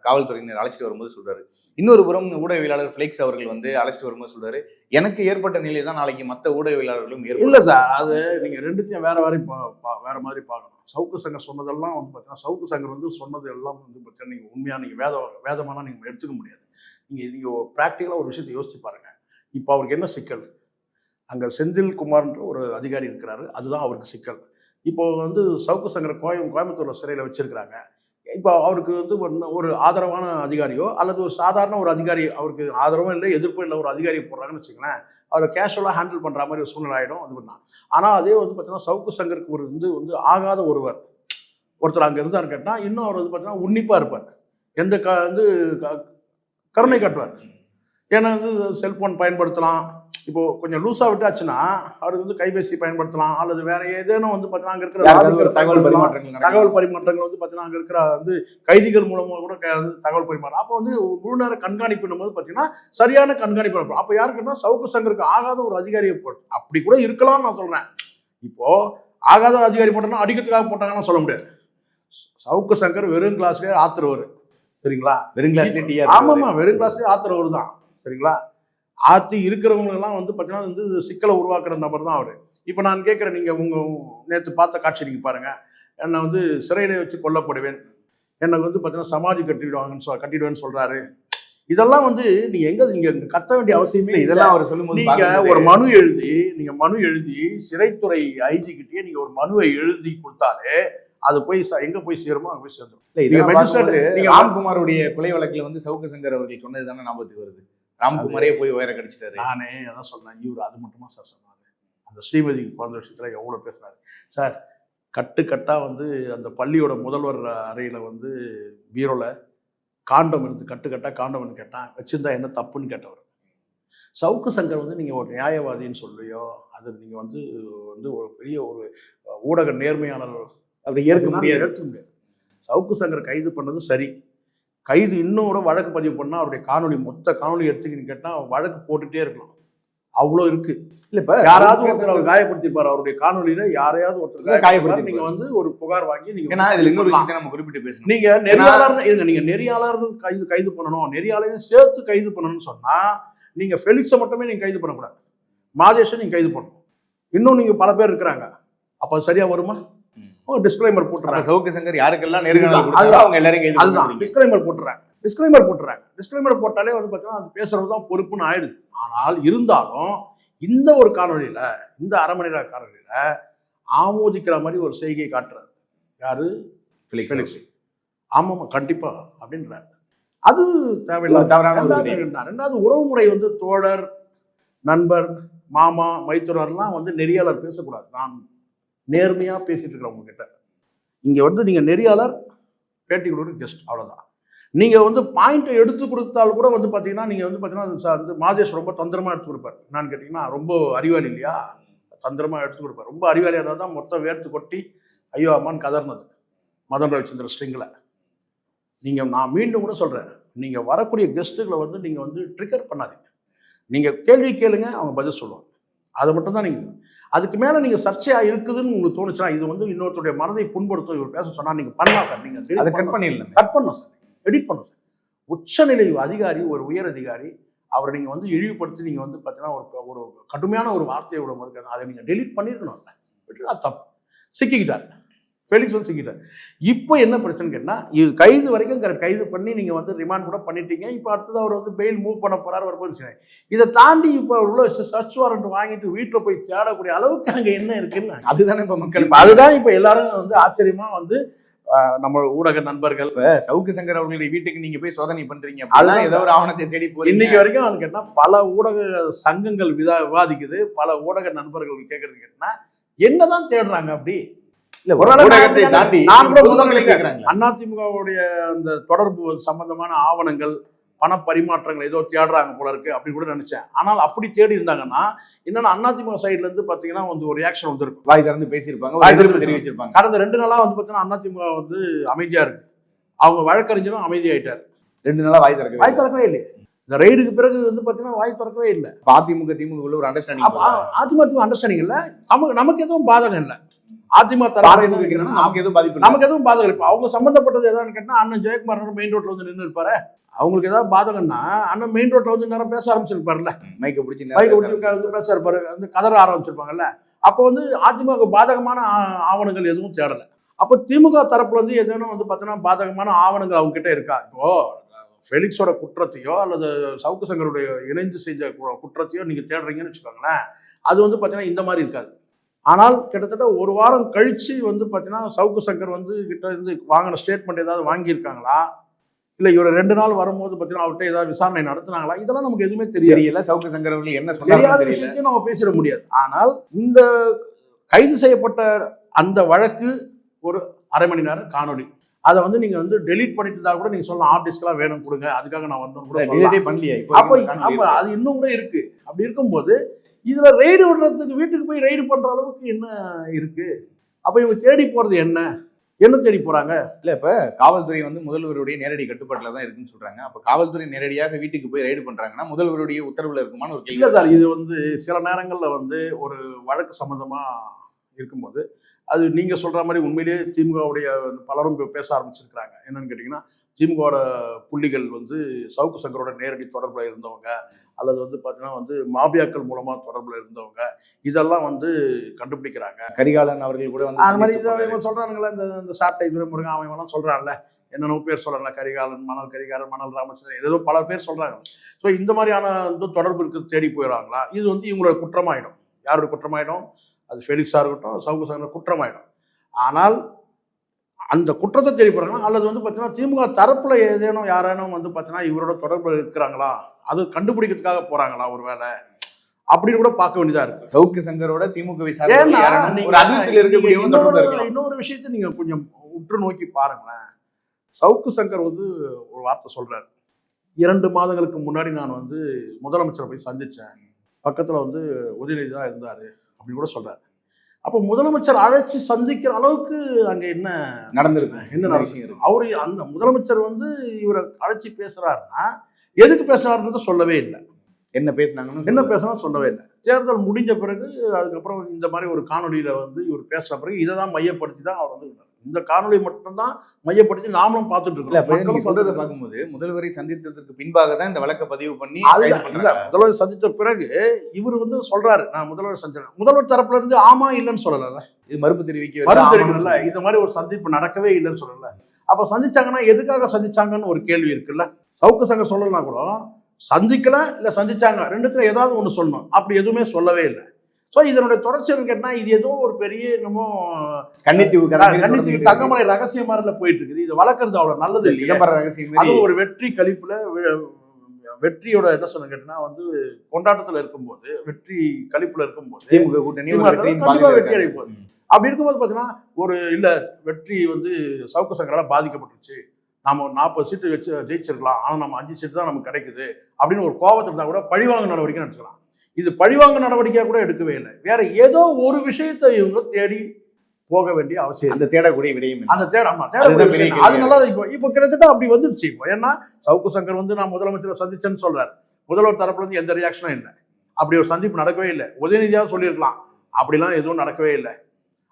காவல்துறையினர் அழைச்சிட்டு வரும்போது சொல்றாரு. இன்னொரு புறம் ஊடகவியலாளர் ஃபிளெக்ஸ் அவர்கள் வந்து அழைச்சிட்டு வரும்போது சொல்றாரு எனக்கு ஏற்பட்ட நிலை தான் நாளைக்கு மற்ற ஊடகவியலாளர்களும் இல்ல சார். அது நீங்க ரெண்டுத்தையும் வேற மாதிரி பார்க்கணும். சவுக்கு சங்கர் சொன்னதெல்லாம் வந்து பார்த்தீங்கன்னா சவுக்கு சங்கர் வந்து சொன்னது எல்லாம் வந்து பார்த்தீங்கன்னா நீங்க உண்மையா நீங்க வேதமானா நீங்க எடுத்துக்க முடியாது. நீங்க ப்ராக்டிக்கலா ஒரு விஷயத்தை யோசிச்சு பாருங்க. இப்போ அவருக்கு என்ன சிக்கல்? அங்க செந்தில் குமார்ன்ற ஒரு அதிகாரி இருக்கிறாரு, அதுதான் அவருக்கு சிக்கல். இப்போ வந்து சவுக்கு சங்கர் கோயம்புத்தூர்ல சிறையில வச்சிருக்கிறாங்க. இப்போ அவருக்கு வந்து ஒரு ஆதரவான அதிகாரியோ அல்லது ஒரு சாதாரண ஒரு அதிகாரி அவருக்கு ஆதரவும் இல்லை எதிர்ப்பும் இல்லை ஒரு அதிகாரியை போடுறாங்கன்னு வச்சுங்களேன், அவரை கேஷுவலாக ஹேண்டில் பண்ணுற மாதிரி ஒரு சூழ்நிலை ஆகிடும். அது பண்ணலாம். ஆனால் அதே வந்து பார்த்தீங்கன்னா சவுக்கு சங்கருக்கு ஒரு வந்து ஆகாத ஒருத்தர் அங்கே இருந்தார் கேட்டால் இன்னும் அவர் வந்து பார்த்தீங்கன்னா உன்னிப்பாக இருப்பார். எந்த வந்து கருணை காட்டுவார். ஏன்னா வந்து செல்போன் பயன்படுத்தலாம். இப்போ கொஞ்சம் லூஸா விட்டாச்சுன்னா அவருக்கு வந்து கைபேசி பயன்படுத்தலாம் அல்லது வேற ஏதேனும் வந்து பார்த்தீங்கன்னா அங்கே இருக்கிற தகவல் பரிமாற்றங்கள் வந்து பார்த்தீங்கன்னா அங்கே இருக்கிற வந்து கைதிகள் மூலமாக கூட தகவல் பரிமாற்றம். அப்போ வந்து முழு நேர கண்காணிப்புன்னும் போது பார்த்தீங்கன்னா சரியான கண்காணிப்பு இருக்கும். அப்போ யாருக்குன்னா சவுக்கு சங்கருக்கு ஆகாத ஒரு அதிகாரியை போட்டு அப்படி கூட இருக்கலாம்னு நான் சொல்றேன். இப்போ ஆகாத அதிகாரி போட்டோம்னா அடிக்கிறதுக்காக போட்டாங்கன்னு சொல்ல முடியாது. சவுக்கு சங்கர் வெறும் கிளாஸ்லேயே ஆத்துறவர். சரிங்களா? வெறும் கிளாஸ்லேயே ஆமாமா வெறும் கிளாஸ்லேயே ஆத்துறவர் தான். சரிங்களா? ஆத்தி இருக்கிறவங்களெல்லாம் வந்து பார்த்தீங்கன்னா வந்து சிக்கலை உருவாக்குற நபர் தான் அவர். இப்போ நான் கேட்குறேன், நீங்கள் நேற்று பார்த்த காட்சி நீங்கள் பாருங்க. என்னை வந்து சிறையிலே வச்சு கொல்லப்படுவேன், எனக்கு வந்து பார்த்தீங்கன்னா சமாதி கட்டிடுவேன்னு சொல்றாரு. இதெல்லாம் வந்து நீங்க கத்த வேண்டிய அவசியமே இல்லை. இதெல்லாம் அவர் சொல்லும்போது நீங்க பார்க்கும்போது ஒரு மனு எழுதி சிறைத்துறை ஐஜி கிட்டே நீங்க ஒரு மனுவை எழுதி கொடுத்தாலே அது போய் எங்க போய் சேருமோ அங்க போய் சேர்ந்துடும். இல்ல, இதெல்லாம் பார்க்கும்போது ராம்குமாருடைய கொலை வழக்குல வந்து சவுக்கு சங்கர் அவர்கள் சொன்னது தானே ஞாபகத்துக்கு வருது. ராம்குமாரே போய் உயர கடிச்சிட்டாரு. நானே அதான் சொன்னேன், இவர் அது மட்டுமா சார் சொன்னாரு? அந்த ஸ்ரீமதி குழந்தை விஷயத்துல எவ்வளவு பேசுறாரு சார். கட்டா வந்து அந்த பள்ளியோட முதல்வர் அறையில வந்து பீரோல காண்டம் இருந்து கட்டா காண்டம் கேட்டான், வச்சிருந்தா என்ன தப்புன்னு கேட்டவர். சவுக்கு சங்கர் வந்து நீங்க ஒரு நியாயவாதின்னு சொல்லியோ, அது நீங்க வந்து ஒரு பெரிய ஒரு ஊடக நேர்மையாளர் அப்படி ஏற்க முடியாது. சவுக்கு சங்கர் கைது பண்ணது சரி, கைது இன்னும் கூட வழக்கு பதிவு பண்ணா அவருடைய மொத்த காணொலி எடுத்துக்கின்னு கேட்டா வழக்கு போட்டுட்டே இருக்கலாம், அவ்வளோ இருக்கு. இல்ல இப்ப யாராவது ஒருத்தர் அவர் காயப்படுத்திருப்பாரு, அவருடைய காணொலியில யாரையாவது ஒருத்தர் காயப்படுத்தி நீங்க வந்து ஒரு புகார் வாங்கி நீங்க இதுல இன்னொரு விஷயத்தை நம்ம குறிப்பிட்டு பேசணும். நீங்க நெறியாளர் கைது பண்ணணும், நெறியாளரையும் சேர்த்து கைது பண்ணணும்னு சொன்னா நீங்க ஃபெலிக்ஸை மட்டுமே நீங்க கைது பண்ணக்கூடாது, மாதேஷை நீங்க கைது பண்ணணும். இன்னும் நீங்க பல பேர் இருக்கிறாங்க, அப்ப சரியா வருமா? டிஸ்க்ளைமர் போட்டுறாங்க. சவுக்கு சங்கர் யாருக்கெல்லாம் நேர்காணல் கொடுத்தாங்களோ அவங்க எல்லாரையும் கைது பண்ணணும். டிஸ்க்ளைமர் போட்டுறாங்க. டிஸ்க்ளைமர் போட்டாலே வந்து பார்த்தீங்கன்னா அது பேசுறது தான் பொறுப்புன்னு ஆயிடுது. ஆனால் இருந்தாலும் இந்த ஒரு காணொலியில, இந்த அரை மணி நேர காணொலியில ஆமோதிக்கிற மாதிரி ஒரு செய்கை காட்டுறாரு. யாரு? ஃபெலிக்ஸ். ஆமாமா கண்டிப்பா அப்படின்றாரு. அது தேவையில்லை. ரெண்டாவது உறவு முறை வந்து தோழர், நண்பர், மாமா, மைத்துனர்லாம் வந்து நெறியாளர் பேசக்கூடாது. நான் நேர்மையா பேசிட்டு இருக்கிறேன் உங்ககிட்ட. இங்க வந்து நீங்க நெறியாளர், பேட்டி கொடுக்குற கெஸ்ட், அவ்வளவுதான். நீங்க வந்து பாயிண்ட் எடுத்து கொடுத்தாலும் கூட வந்து பாத்தீங்கன்னா நீங்க வந்து பாத்தீங்கன்னா மாதேஷ் ரொம்ப தந்திரமா எடுத்து கொடுப்பாரு. என்னன்னு கேட்டீங்கன்னா ரொம்ப அறிவாளி இல்லையா, தந்திரமா எடுத்து கொடுப்பாரு. ரொம்ப அறிவாளியா இருந்தால் தான் மொத்தம் வேர்த்து கொட்டி ஐயோ அம்மான்னு கதர்னது மதன் ரவிச்சந்திர ஸ்ட்ரிங்ல. நான் மீண்டும் கூட சொல்றேன், நீங்க வரக்கூடிய கெஸ்ட்டுகளை வந்து நீங்க வந்து ட்ரிகர் பண்ணாதீங்க. நீங்க கேள்வி கேளுங்க, அவங்க பதில் சொல்லுவாங்க. அதை மட்டும் தான் நீங்க. அதுக்கு மேல நீங்க சர்ச்சையா இருக்குதுன்னு உங்களுக்கு தோணுச்சுன்னா, இது வந்து இன்னொருத்தருடைய மனதை புண்படுத்தும் இவர் பேச சொன்னா நீங்க பண்ணலாம் சார். நீங்க அதை கட் பண்ணிடலாம், சார், எடிட் பண்ணும் சார். உச்சநிலை அதிகாரி, ஒரு உயர் அதிகாரி, அவரை நீங்க வந்து இழிவுபடுத்தி நீங்க வந்து பாத்தீங்கன்னா ஒரு கடுமையான ஒரு வார்த்தையை விட மாதிரி அதை நீங்க டெலிட் பண்ணிருக்கணும். அது தப்பு. சிக்கிக்கிட்டார் ஃபெலிக்ஸ் வந்து சிக்கிட்டார். இப்போ என்ன பிரச்சனை கேட்டா, இது கைது வரைக்கும் கைது பண்ணி நீங்க வந்து ரிமாண்ட் கூட பண்ணிட்டீங்க. இப்போ அடுத்தது அவர் வந்து பெயில் மூவ் பண்ண போறாரு, வரப்போது. இதை தாண்டி இப்போ உள்ள சர்ச் வாரண்ட் வாங்கிட்டு வீட்டுல போய் தேடக்கூடிய அளவுக்கு அங்க என்ன இருக்குன்னு அதுதானே இப்ப மக்கள், அதுதான் இப்ப எல்லாரும் வந்து ஆச்சரியமா வந்து நம்ம ஊடக நண்பர்கள் சவுக்கு சங்கர் அவர்களுடைய வீட்டுக்கு நீங்க போய் சோதனை பண்றீங்க, அதெல்லாம் ஏதோ ஒரு ஆவணத்தை தேடி போய் இன்னைக்கு வரைக்கும் அது கேட்டா பல ஊடக சங்கங்கள் விவாதிக்குது, பல ஊடக நண்பர்கள் கேட்கறது கேட்டா என்னதான் தேடுறாங்க அப்படி. அதிமுகவுடைய அந்த தொடர்பு சம்பந்தமான ஆவணங்கள், பண பரிமாற்றங்கள் ஏதோ தேடுறாங்க போல இருக்கு அப்படி கூட நினைச்சேன். ஆனால் அப்படி தேடி இருந்தாங்கன்னா என்னன்னா அதிமுக சைட்ல இருந்து பாத்தீங்கன்னா வந்து ஒரு ரியாக்ஷன் வந்துருக்கும், வாய் திறந்து பேசியிருப்பாங்க, தெரிவிச்சிருப்பாங்க. கடந்த 2 நாளா வந்து பாத்தீங்கன்னா அதிமுக வந்து அமைதியா இருக்கு. அவங்க வழக்கறிஞரும் அமைதியாயிட்டார். 2 நாளா வாய் திறக்கவே இல்லை. இந்த ரெய்டுக்கு பிறகு வந்து பாத்தீங்கன்னா வாய் திறக்கவே இல்லை. அதிமுக திமுக ஒரு அண்டர்ஸ்டாண்டிங், அதிமுக அண்டர்ஸ்டாண்டிங் இல்ல, நமக்கு எதுவும் பாதகம் இல்லை. அதிமுக நமக்கு எதுவும் பாதகம் இல்லை. அவங்க சம்பந்தப்பட்டது எதாவது கேட்டா அண்ணன் ஜெயக்குமார் மெயின் ரோட்ல வந்து நின்று இருப்பாரு. அவங்களுக்கு ஏதாவது பாதகம்னா அண்ணன் மெயின் ரோட்ல வந்து நேரம் பேச ஆரம்பிச்சிருப்பாருல்ல, மைக்க பிடிச்சி பேச இருப்பாரு, வந்து கதற ஆரம்பிச்சிருப்பாங்கல்ல. அப்போ வந்து அதிமுக பாதகமான ஆவணங்கள் எதுவும் தேடல. அப்போ திமுக தரப்புல வந்து எதுவும் வந்து பாத்தீங்கன்னா பாதகமான ஆவணங்கள் அவங்க கிட்ட இருக்கா? இப்போ ஃபெலிக்ஸோட குற்றத்தையோ அல்லது சவுக்கு சங்கருடைய இணைந்து செஞ்ச குற்றத்தையோ நீங்க தேடுறீங்கன்னு வச்சுக்கோங்களேன், அது வந்து பாத்தீங்கன்னா இந்த மாதிரி இருக்காது. ஆனால் கிட்டத்தட்ட 1 வாரம் கழிச்சு வந்து பாத்தீங்கன்னா சவுக்கு சங்கர் வந்து கிட்ட இருந்து வாங்கின ஸ்டேட்மெண்ட் ஏதாவது வாங்கியிருக்காங்களா, இல்ல இவர 2 நாள் வரும்போது பாத்தீங்கன்னா அவர்கிட்ட ஏதாவது விசாரணை நடத்தினாங்களா, இதெல்லாம் நமக்கு எதுவுமே தெரியல. சவுக்கு சங்கர் அவர்கள் என்ன சொன்னாங்க நம்ம பேசிட முடியாது. ஆனால் இந்த கைது செய்யப்பட்ட அந்த வழக்கு ஒரு அரை மணி நேரம் காணொலி, அதை வந்து நீங்க வந்து டெலீட் பண்ணிட்டு இருந்தா கூட நீங்க சொல்லலாம் ஹார்ட் டிஸ்க்லாம் வேணும் கொடுங்க, அதுக்காக நான் வந்தோம் கூட பண்ணலையே. அப்ப அது இன்னும் கூட இருக்கு. அப்படி இருக்கும்போது இதுல ரெய்டு விடுறதுக்கு வீட்டுக்கு போய் ரெய்டு பண்ற அளவுக்கு என்ன இருக்கு? அப்ப இவங்க தேடி போறது என்ன தேடி போறாங்க? இல்ல இப்ப காவல்துறை வந்து முதல்வருடைய நேரடி கட்டுப்பாட்டுல தான் இருக்குன்னு சொல்றாங்க. அப்ப காவல்துறை நேரடியாக வீட்டுக்கு போய் ரெய்டு பண்றாங்கன்னா முதல்வருடைய உத்தரவுல இருக்குமான்னு ஒரு கேள்வி. இல்ல சார், இது வந்து சில நேரங்கள்ல வந்து ஒரு வழக்கு சம்பந்தமா இருக்கும்போது அது நீங்க சொல்ற மாதிரி உண்மையிலேயே திமுகவுடைய பலரும் பேச ஆரம்பிச்சிருக்கிறாங்க. என்னன்னு கேட்டீங்கன்னா திமுகவோட புள்ளிகள் வந்து சவுக்கு சங்கரோட நேரடி தொடர்பில் இருந்தவங்க அல்லது வந்து பார்த்தீங்கன்னா வந்து மாபியாக்கள் மூலமாக தொடர்பில் இருந்தவங்க இதெல்லாம் வந்து கண்டுபிடிக்கிறாங்க. கரிகாலன் அவர்கள் கூட வந்து அது மாதிரி சந்திச்சுட்டு போறாரு. இவங்க சொல்கிறானுங்களே இந்த சாட்டை துரைமுருகன் அவங்கெல்லாம் சொல்கிறான்ல, என்னென்ன பேர் சொல்கிறாங்க, கரிகாலன், மணல் ராமச்சந்திரன், ஏதோ பல பேர் சொல்கிறாங்க. ஸோ இந்த மாதிரியான வந்து தொடர்பு இருக்கு தேடி போயிடறாங்களா, இது வந்து இவங்களோட குற்றமாயிடும். யாரோட குற்றமாயிடும்? அது ஃபெலிக்ஸாக இருக்கட்டும், சவுக்கு சங்கரோட குற்றமாயிடும். ஆனால் அந்த குற்றத்தை தேடி போகிறாங்களா அல்லது வந்து பார்த்தீங்கன்னா திமுக தரப்புல ஏதேனும் யாரேனும் வந்து பார்த்தீங்கன்னா இவரோட தொடர்பு இருக்கிறாங்களா, அது கண்டுபிடிக்கிறதுக்காக போறாங்களா ஒரு வேலை அப்படின்னு கூட பார்க்க வேண்டியதா இருக்கு. சவுக்கு சங்கரோட திமுக ஏன்னா, இன்னொரு விஷயத்தை நீங்க கொஞ்சம் உற்று நோக்கி பாருங்களேன். சவுக்கு சங்கர் வந்து ஒரு வார்த்தை சொல்றாரு, 2 மாதங்களுக்கு முன்னாடி நான் வந்து முதலமைச்சரை போய் சந்திச்சேன், பக்கத்துல வந்து உதயநிதி தான் இருந்தாரு அப்படின்னு கூட சொல்றாரு. அப்போ முதலமைச்சர் அழைச்சி சந்திக்கிற அளவுக்கு அங்க என்ன நடந்திருக்கு, என்ன நடந்துச்சு? அவரு அந்த முதலமைச்சர் வந்து இவரை அழைச்சி பேசுறாருன்னா எதுக்கு பேசுறாருன்றத சொல்லவே இல்லை. என்ன பேசினாங்கன்னு என்ன பேசணும் சொல்லவே இல்லை. தேர்தல் முடிஞ்ச பிறகு அதுக்கப்புறம் இந்த மாதிரி ஒரு காணொலியில வந்து இவர் பேசுற பிறகு இதை தான் மையப்படுத்தி தான் அவர் வந்து இந்த காணொலி மட்டும்தான் மையப்படுத்தி நாமளும் பார்த்துட்டு இருக்கோம். சொல்றதை பார்க்கும்போது முதல்வரை சந்தித்ததற்கு பின்பாக தான் இந்த வழக்கை பதிவு பண்ணி முதல்வர் சந்தித்த பிறகு இவர் வந்து சொல்றாரு, நான் முதல்வர் சந்திச்சேன். முதல்வர் தரப்புல இருந்து ஆமா இல்லைன்னு சொல்லல, இது மறுப்பு தெரிவிக்கல, இந்த மாதிரி ஒரு சந்திப்பு நடக்கவே இல்லைன்னு சொல்லல. அப்ப சந்திச்சாங்கன்னா எதுக்காக சந்திச்சாங்கன்னு ஒரு கேள்வி இருக்குல்ல. சவுக்கு சங்கர் சொல்லலாம் கூட சந்திக்கல இல்ல சந்திச்சாங்க, ரெண்டுத்துல ஏதாவது ஒண்ணு சொல்லணும். அப்படி எதுவுமே சொல்லவே இல்லை. ஸோ இதனுடைய தொடர்ச்சி கேட்டா இது ஏதோ ஒரு பெரிய என்னமோ கன்னித்தீவு தங்கமலை ரகசிய மாதிரில போயிட்டு இருக்குது. இது வளர்க்கறது அவ்வளவு நல்லது இல்லை. அது ஒரு வெற்றி கழிப்புல வெற்றியோட என்ன சொன்ன கேட்டா வந்து கொண்டாட்டத்துல இருக்கும்போது, வெற்றி கழிப்புல இருக்கும்போது திமுக கூட்டணி வெற்றி அடைப்போம். அப்படி இருக்கும்போது பாத்தீங்கன்னா ஒரு இல்ல வெற்றி வந்து சவுக்கு சங்கரால பாதிக்கப்பட்டுருச்சு, நாம ஒரு 40 சீட்டு வச்சு ஜெயிச்சிருக்கலாம், ஆனா நம்ம 5 சீட்டு தான் நமக்கு கிடைக்குது அப்படின்னு ஒரு கோபத்தில் இருந்தா கூட பழிவாங்க நடவடிக்கை எடுத்துக்கலாம். இது பழிவாங்க நடவடிக்கையா கூட எடுக்கவே இல்லை. வேற ஏதோ ஒரு விஷயத்தை இவங்க தேடி போக வேண்டிய அவசியம். அந்த தேடக்கூடிய விடையும் அந்த அதனால இப்போ கிட்டத்தட்ட அப்படி வந்துருச்சு. இப்போ ஏன்னா சவுக்கு சங்கர் வந்து நான் முதலமைச்சரை சந்திச்சேன்னு சொல்றாரு, முதல்வர் தரப்புல இருந்து எந்த ரியாக்ஷனும் இல்லை. அப்படி ஒரு சந்திப்பு நடக்கவே இல்லை. உதயநிதியாக சொல்லியிருக்கலாம், அப்படிலாம் எதுவும் நடக்கவே இல்லை.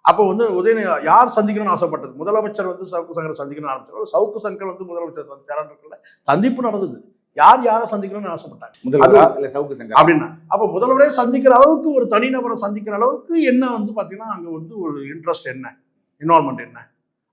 அப்போ வந்து உதயநிதி யார் சந்திக்கணும்னு ஆசைப்பட்டது? முதலமைச்சர் வந்து சவுக்கு சங்கரை சந்திக்கணும்னு ஆரம்பிச்சாரு. சவுக்கு சங்கர் வந்து முதலமைச்சர் சந்திச்சாருன்னு சந்திப்பு நடந்தது. யாரை சந்திக்கணும்னு ஆசைப்பட்டாங்க சவுக்கு சங்கர் அப்படின்னா, அப்போ முதல்வரே சந்திக்கிற அளவுக்கு ஒரு தனிநபரை சந்திக்கிற அளவுக்கு என்ன வந்து பாத்தீங்கன்னா அங்க வந்து ஒரு இன்ட்ரெஸ்ட் என்ன, இன்வால்மெண்ட் என்ன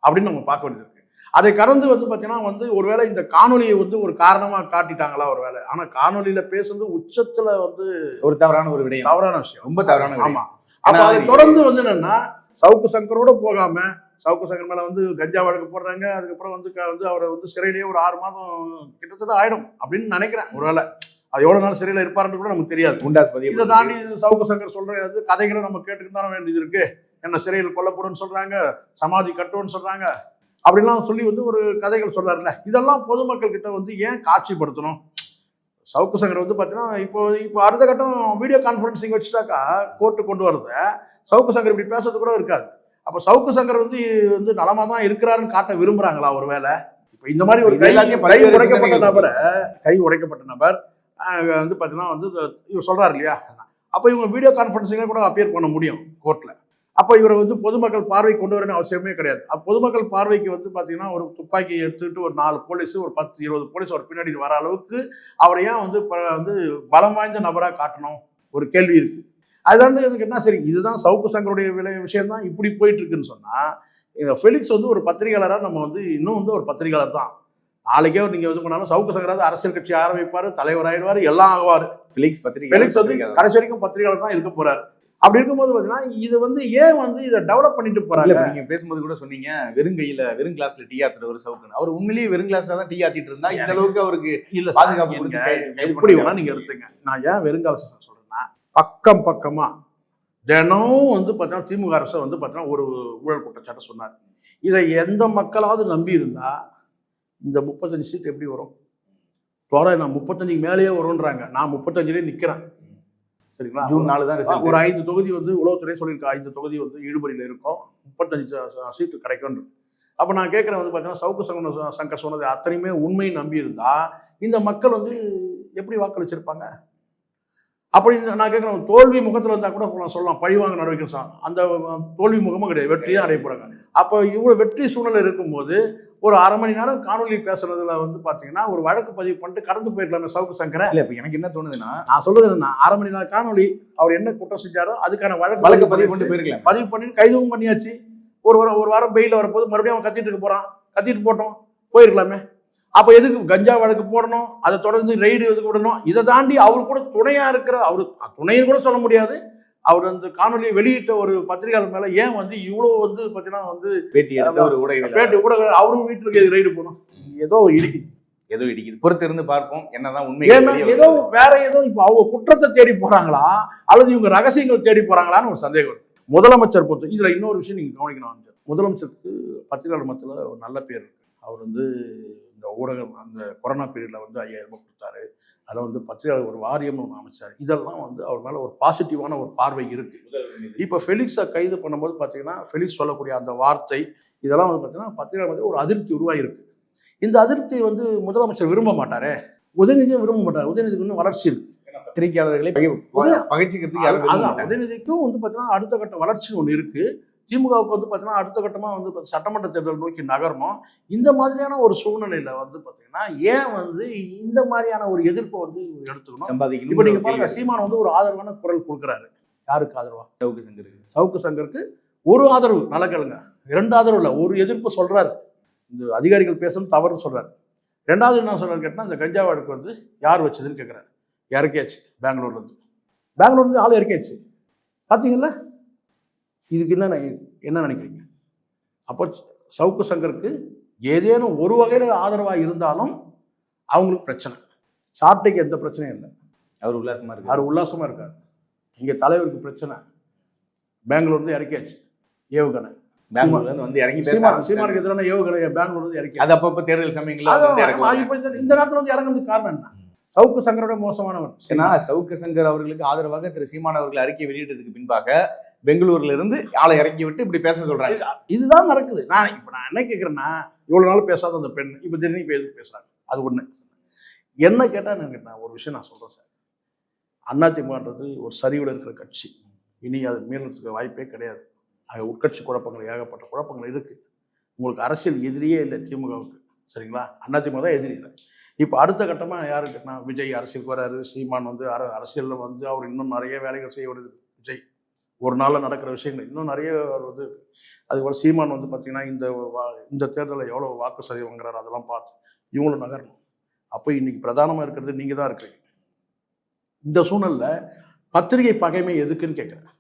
அப்படின்னு நம்ம பார்க்க வேண்டியது இருக்கு. அதை கடந்து வந்து பாத்தீங்கன்னா வந்து ஒருவேளை இந்த காணொலியை வந்து ஒரு காரணமா காட்டிட்டாங்களா ஒருவேளை. ஆனா காணொலியில பேசுறது உச்சத்துல வந்து ஒரு தவறான ஒரு விடயம், தவறான விஷயம், ரொம்ப தவறான. ஆமா. அப்ப அதை தொடர்ந்து வந்து என்னன்னா சவுக்கு சங்கரோட போகாம சவுக்கு சங்கர் மேல வந்து கஞ்சா வழக்கு போடுறாங்க. அதுக்கப்புறம் வந்து அவரை வந்து சிறையிலேயே ஒரு 6 மாதம் கிட்டத்தட்ட ஆயிடும் அப்படின்னு நினைக்கிறேன். ஒருவேளை அது எவ்வளவு நாள் சிறையில இருப்பாருன்னு கூட நமக்கு தெரியாது. குண்டாஸ் பதிவு இதை தாண்டி சவுக்கு சங்கர் சொல்ற கதைகளை நம்ம கேட்டுக்கிட்டு தானே வேண்டியது இருக்கு. என்ன சிறையில் கொல்லப்படுன்னு சொல்றாங்க, சமாதி கட்டுன்னு சொல்றாங்க, அப்படிலாம் சொல்லி வந்து ஒரு கதைகள் சொல்றாருல்ல. இதெல்லாம் பொதுமக்கள் கிட்ட வந்து ஏன் காட்சிப்படுத்தணும்? சவுக்கு சங்கர் வந்து பாத்தீங்கன்னா இப்போ அடுத்த கட்டம் வீடியோ கான்ஃபரன்சிங் வச்சுட்டாக்கா கோர்ட்டு கொண்டு வரத சவுக்கு சங்கர் இப்படி பேசுறது கூட இருக்காது. அப்ப சவுக்கு சங்கர் வந்து நலமா தான் இருக்கிறாருன்னு காட்ட விரும்புறாங்களா ஒருவேளை? இப்ப இந்த மாதிரி ஒரு கை உடைக்கப்பட்ட நபர் வந்து பாத்தீங்கன்னா வந்து இவர் சொல்றாரு இல்லையா, அப்ப இவங்க வீடியோ கான்ஃபரன்சிங்ல கூட அப்பியர் பண்ண முடியும் கோர்ட்ல. அப்ப இவரை வந்து பொதுமக்கள் பார்வை கொண்டு வரணும் அவசியமே கிடையாது. பொதுமக்கள் பார்வைக்கு வந்து பாத்தீங்கன்னா ஒரு துப்பாக்கி எடுத்துக்கிட்டு ஒரு 4 போலீஸ், ஒரு 10-20 போலீஸ் ஒரு பின்னாடி வர அளவுக்கு அவரை ஏன் வந்து பலம் வாய்ந்த நபரா காட்டணும் ஒரு கேள்வி இருக்கு. அதுதான் எனக்கு என்ன சரி, இதுதான் சவுக்கு சங்கருடைய விஷயம் தான் இப்படி போயிட்டு இருக்குன்னு சொன்னா, இந்த ஃபெலிக்ஸ் வந்து ஒரு பத்திரிகையாளரா நம்ம வந்து இன்னும் வந்து ஒரு பத்திரிகையாளர் தான். நாளைக்கே நீங்க இது பண்ணாலும் சவுக்கு சங்கராவது அரசியல் கட்சி ஆரம்பிப்பாரு, தலைவராயிடுவாரு, எல்லாம் ஆகுவாரு. ஃபெலிக்ஸ் வந்து கடைசி வரைக்கும் பத்திரிகையாளர் தான் இருக்க போறாரு. அப்படி இருக்கும்போது பாத்தீங்கன்னா இது வந்து ஏன் வந்து இதை டெவலப் பண்ணிட்டு போறாங்க? நீங்க பேசும்போது கூட சொன்னீங்க வெறும் கிளாஸ்ல டீ ஆத்துற ஒரு சவுக்கு. அவர் உண்மையிலேயே வெறும் கிளாஸ்ல தான் டீ ஆத்திட்டு இருந்தா இந்த அளவுக்கு அவருக்கு இல்ல பாதுகாப்பு எப்படி வேணா நீங்க எடுத்துங்க. நான் ஏன் வெறும் கிளாஸ் சொல்றேன்னா, பக்கமா தினம் வந்து பார்த்தீங்கன்னா திமுக அரசை வந்து பார்த்தீங்கன்னா ஒரு ஊழல் குற்றச்சாட்டு சொன்னார். இதை எந்த மக்களாவது நம்பி இருந்தா இந்த 35 சீட் எப்படி வரும்? நான் 35 மேலேயே வரும்ன்றாங்க. நான் 35 நிக்கிறேன். சரிங்களா? ஜூன் 4 தான் ஒரு 5 தொகுதி வந்து உளவுத்துறை சொல்லியிருக்கா, 5 தொகுதி வந்து இழுபறியில் இருக்கும், 35 சீட்டு கிடைக்கும். அப்ப நான் கேட்கிறேன் வந்து பார்த்தீங்கன்னா சவுக்கு சங்கர் சொன்னது அத்தனையுமே உண்மை நம்பி இருந்தா இந்த மக்கள் வந்து எப்படி வாக்களிச்சிருப்பாங்க? அப்படி நான் கேட்கிறேன், தோல்வி முகத்துல இருந்தா கூட நான் சொல்லலாம், பழிவாங்க நடவடிக்கை. அந்த தோல்வி முகமும் கிடையாது, வெற்றியே அடைய போறாங்க. அப்போ இவ்வளவு வெற்றி சூழ்நிலை இருக்கும்போது ஒரு அரை மணி நேரம் காணொலி பேசுறதுல வந்து பாத்தீங்கன்னா ஒரு வழக்கு பதிவு பண்ணிட்டு கடந்து போயிருக்கலாமே சவுக்கு சங்கரை. இல்ல இப்ப எனக்கு என்ன தோணுதுன்னா, நான் சொல்றது என்னன்னா, அரை மணி நேரம் காணொலி அவர் என்ன குற்றம் செஞ்சாரோ அதுக்கான வழக்கு பதிவு பண்ணிட்டு போயிருக்கலாம். பதிவு பண்ணி கைதும் பண்ணியாச்சு. ஒரு வாரம் பெயில வரப்போது மறுபடியும் அவன் கத்திட்டு இருக்க போறான். கத்திட்டு போட்டோம், போயிருக்கலாமே. அப்ப எதுக்கு கஞ்சா வழக்கு போடணும், அதை தொடர்ந்து ரெய்டு எதுக்கு விடணும்? இதை தாண்டி அவர் கூட துணையா இருக்கிற, அவரு துணைன்னு கூட சொல்ல முடியாது, அவர் அந்த காணொலியை வெளியிட்ட ஒரு பத்திரிகையாளர் மேல ஏன் வந்து இவ்வளவு வந்து பாத்தீங்கன்னா வந்து பேட்டி எடுத்த ஒரு ஊடக அவரும் வீட்டுக்கு ரெய்டு போனோம். ஏதோ இடிக்குது, ஏதோ இடிக்குது. பொறுத்து இருந்து பார்ப்போம் என்னதான் உண்மை. ஏதோ வேற ஏதோ இப்ப அவங்க குற்றத்தை தேடி போறாங்களா அல்லது இவங்க ரகசியங்கள் தேடி போறாங்களான்னு ஒரு சந்தேகம் இருக்கு. முதலமைச்சர் பொறுத்து இதுல இன்னொரு விஷயம் நீங்க கவனிக்கணும். முதலமைச்சருக்கு பத்திரிகையாளர் மத்தியில் ஒரு நல்ல பேர் இருக்கு. அவர் வந்து இந்த ஊடகம் அந்த கொரோனா பீரியட்ல வந்து 5000 ரூபாய் கொடுத்தாரு. அதில் வந்து பத்திரிகையாளர் ஒரு வாரியம்னு ஒன்று அமைச்சார். இதெல்லாம் வந்து அவர் மேலே ஒரு பாசிட்டிவான ஒரு பார்வை இருக்கு. இப்போ ஃபெலிக்ஸை கைது பண்ணும்போது பார்த்தீங்கன்னா ஃபெலிக்ஸ் சொல்லக்கூடிய அந்த வார்த்தை இதெல்லாம் வந்து பார்த்தீங்கன்னா பத்திரிகையாளர் வந்து ஒரு அதிருப்தி உருவாகிருக்கு. இந்த அதிருப்தியை வந்து முதலமைச்சர் விரும்ப மாட்டாரே, உதயநிதியும் விரும்ப மாட்டார். உதயநிதிக்கு இன்னும் வளர்ச்சி இருக்கு. பத்திரிகையாளர்களை பகிர்ச்சிக்கிறதுக்கு யாரும் உதயநிதிக்கும் வந்து பார்த்தீங்கன்னா அடுத்த கட்ட வளர்ச்சி ஒன்று இருக்கு. திமுகவுக்கு வந்து பார்த்தீங்கன்னா அடுத்த கட்டமாக வந்து சட்டமன்ற தேர்தல் நோக்கி நகரணும். இந்த மாதிரியான ஒரு சூழ்நிலையில வந்து பார்த்தீங்கன்னா ஏன் வந்து இந்த மாதிரியான ஒரு எதிர்ப்பை வந்து எடுத்துக்கணும்? சம்பாதிக்கணும். இப்போ நீங்க பாருங்க, சீமான் வந்து ஒரு ஆதரவான குரல் கொடுக்குறாரு. யாருக்கு ஆதரவா? சவுக்கு சங்கருக்கு. சவுக்கு சங்கருக்கு ஒரு ஆதரவு. நல்லா கேளுங்க, 2 ஆதரவு இல்லை, ஒரு எதிர்ப்பு சொல்றாரு. இந்த அதிகாரிகள் பேசணும் தவறுன்னு சொல்றாரு. 2வது என்ன சொல்றாரு கேட்டா, இந்த கஞ்சா வழக்கு வந்து யார் வச்சதுன்னு கேட்குறாரு. இறக்கியாச்சு பெங்களூர்ல இருந்து ஆள் இறக்கியாச்சு. பார்த்தீங்களா? இதுக்கு என்ன நினைக்கிறீங்க? அப்போ சவுக்கு சங்கருக்கு ஏதேனும் ஒரு வகையில் ஆதரவாக இருந்தாலும் அவங்களுக்கு பிரச்சனை. சாட்டைக்கு எந்த பிரச்சனையும் இல்லை, அவர் உல்லாசமா இருக்காரு. இங்க தலைவருக்கு பிரச்சனை. பெங்களூர்ல இறக்கியாச்சு ஏவுகணை. பெங்களூர்ல இருந்து வந்து இறங்கி சீமானுக்கு எதிரான ஏவுகணை பெங்களூர்ல இருந்து இறக்கி அது அப்பப்போ தேர்தல் சமயங்கள இந்த நேரத்தில் வந்து இறங்குறதுக்கு காரணம் என்ன? சவுக்கு சங்கரோட மோசமானவர். ஏன்னா சவுக்கு சங்கர் அவர்களுக்கு ஆதரவாக திரு சீமான் அவர்கள் அறிக்கை வெளியிட்டதுக்கு பின்பாக பெங்களூர்ல இருந்து ஆளை இறக்கி விட்டு இப்படி பேச சொல்றாங்க. இதுதான் நடக்குது. நான் என்ன கேட்கிறேன்னா, இவ்வளவு நாள் பேசாத அந்த பெண் இப்ப திடீர்னு இப்ப எதுக்கு பேசுறாங்க? அது ஒண்ணு. என்ன கேட்டா ஒரு விஷயம் நான் சொல்றேன் சார். அதிமுகன்றது ஒரு சரிவுல இருக்கிற கட்சி. இனி அது மீறதுக்கு வாய்ப்பே கிடையாது. அது உட்கட்சி குழப்பங்கள், ஏகப்பட்ட குழப்பங்கள் இருக்கு. உங்களுக்கு அரசியல் எதிரியே இல்லை திமுகவுக்கு, சரிங்களா? அதிமுக தான் எதிரி இல்லை. இப்போ அடுத்த கட்டமாக யாருக்குன்னா, விஜய் அரசியலுக்கு வராரு. சீமான் வந்து அரசியலில் வந்து அவர் இன்னும் நிறைய வேலைகள் செய்ய வருது. விஜய் ஒரு நாளில் நடக்கிற விஷயங்கள் இன்னும் நிறைய வந்து, அதுபோல் சீமான் வந்து பார்த்தீங்கன்னா இந்த தேர்தலில் எவ்வளோ வாக்கு சதவீதம் வாங்குறாரு அதெல்லாம் பார்த்து இவங்களும் நகரணும். அப்போ இன்னைக்கு பிரதானமாக இருக்கிறது நீங்கள் தான் இருக்கிறீங்க. இந்த சூழ்நிலையில் பத்திரிகை பகைமை எதுக்குன்னு கேட்குறேன்.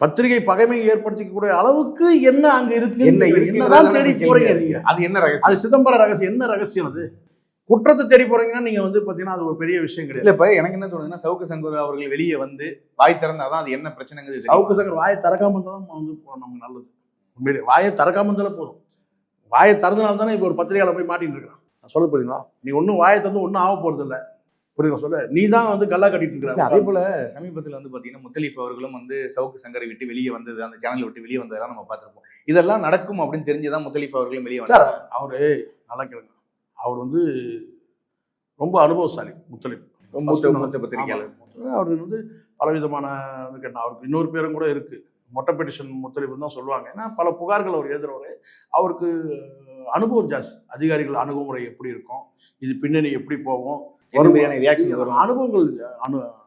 பத்திரிகை பகைமை ஏற்படுத்திக்கூடிய அளவுக்கு என்ன அங்க இருக்கு? என்னதான் தேடி போறீங்க நீங்க? அது என்ன ரகசியம்? அது சிதம்பர ரகசியம். என்ன ரகசியம் அது? குற்றத்தை தேடி போறீங்கன்னா நீங்க வந்து பாத்தீங்கன்னா அது ஒரு பெரிய விஷயம் கிடையாது. இல்ல இப்ப எனக்கு என்ன தோணுதுன்னா, சவுக்கு சங்கர் அவர்கள் வெளியே வந்து வாய் திறந்தாதான் அது என்ன பிரச்சனைங்கிறது. சவுக்கு சங்கர் வாயை திறக்காம இருந்தாலும் வந்து நமக்கு நல்லது. உண்மையிலே வாயை திறக்காம இருந்தாலும் போதும். வாயை திறந்தனால தானே இப்போ ஒரு பத்திரிகையாளர் போய் மாட்டிட்டு இருக்கிறான். சொல்ல போறீங்களா? நீ ஒன்னும் வாயை திறந்து ஒன்னும் ஆக போறது இல்லை. புரியுதா சொல்ல? நீ தான் வந்து கல்லா கட்டிட்டு இருக்கிற. அதே போல சமீபத்தில் வந்து பாத்தீங்கன்னா முத்தலீஃப் அவர்களும் வந்து சவுக்கு சங்கரை விட்டு வெளியே வந்தது, அந்த சேனலை விட்டு வெளியே வந்ததெல்லாம் நம்ம பார்த்திருப்போம். இதெல்லாம் நடக்கும் அப்படின்னு தெரிஞ்சுதான் முத்தலீஃப் அவர்களும் வெளியே வந்தார். அவரு நல்லா கேளுங்க, அவர் வந்து ரொம்ப அனுபவசாலி. முத்தலீஃப் மூத்த பத்திரிகையாளர். அவர் வந்து பலவிதமான அவருக்கு இன்னொரு பேரும் கூட இருக்கு, மொட்டை பெட்டிஷன் முத்தலீஃப் தான் சொல்லுவாங்க. ஏன்னா பல புகார்கள் அவர் எழுதுறவரு. அவருக்கு அனுபவம் ஜாஸ்தி. அதிகாரிகள் அணுகுமுறை எப்படி இருக்கும், இது பின்னணி எப்படி போகும், அனுபவங்கள்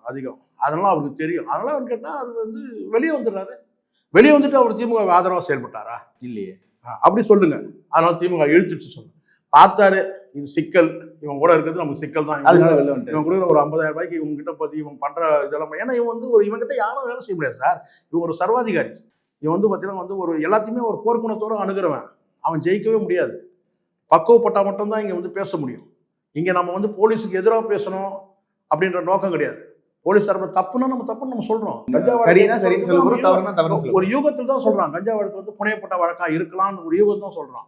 அதிகம். அதனால அவருக்கு தெரியும். அதனால அவர் கேட்டா அது வந்து வெளியே வந்துடுறாரு. வெளியே வந்துட்டு அவர் திமுக ஆதரவா செயல்பட்டாரா? இல்லையே. அப்படி சொல்லுங்க. அதனால திமுக இழுத்துட்டு சொல்லுங்க. பார்த்தாரு இது சிக்கல், இவன் கூட இருக்கிறது நமக்கு சிக்கல் தான். இவன் கூட ஒரு 50,000 ரூபாய்க்கு இவங்க கிட்ட பத்தி இவன் பண்ற இதெல்லாம், ஏன்னா இவன் வந்து ஒரு இவன் கிட்ட யாரும் வேலை செய்ய முடியாது சார். இவன் ஒரு சர்வாதிகாரி. இவன் வந்து பார்த்தீங்கன்னா வந்து ஒரு எல்லாத்தையுமே ஒரு போர்க்குணத்தோடு அணுகிறவன். அவன் ஜெயிக்கவே முடியாது. பக்குவப்பட்டா மட்டும்தான் இங்க வந்து பேச முடியும். இங்க நம்ம வந்து போலீஸுக்கு எதிராக பேசணும் அப்படின்ற நோக்கம் கிடையாது. போலீஸ் தரப்பு தப்புன்னா நம்ம தப்புன்னு நம்ம சொல்றோம். ஒரு யூகத்தில் தான் சொல்றான். கஞ்சா வழக்கு வந்து புனையப்பட்ட வழக்கா இருக்கலாம், ஒரு யூகம் தான் சொல்றான்.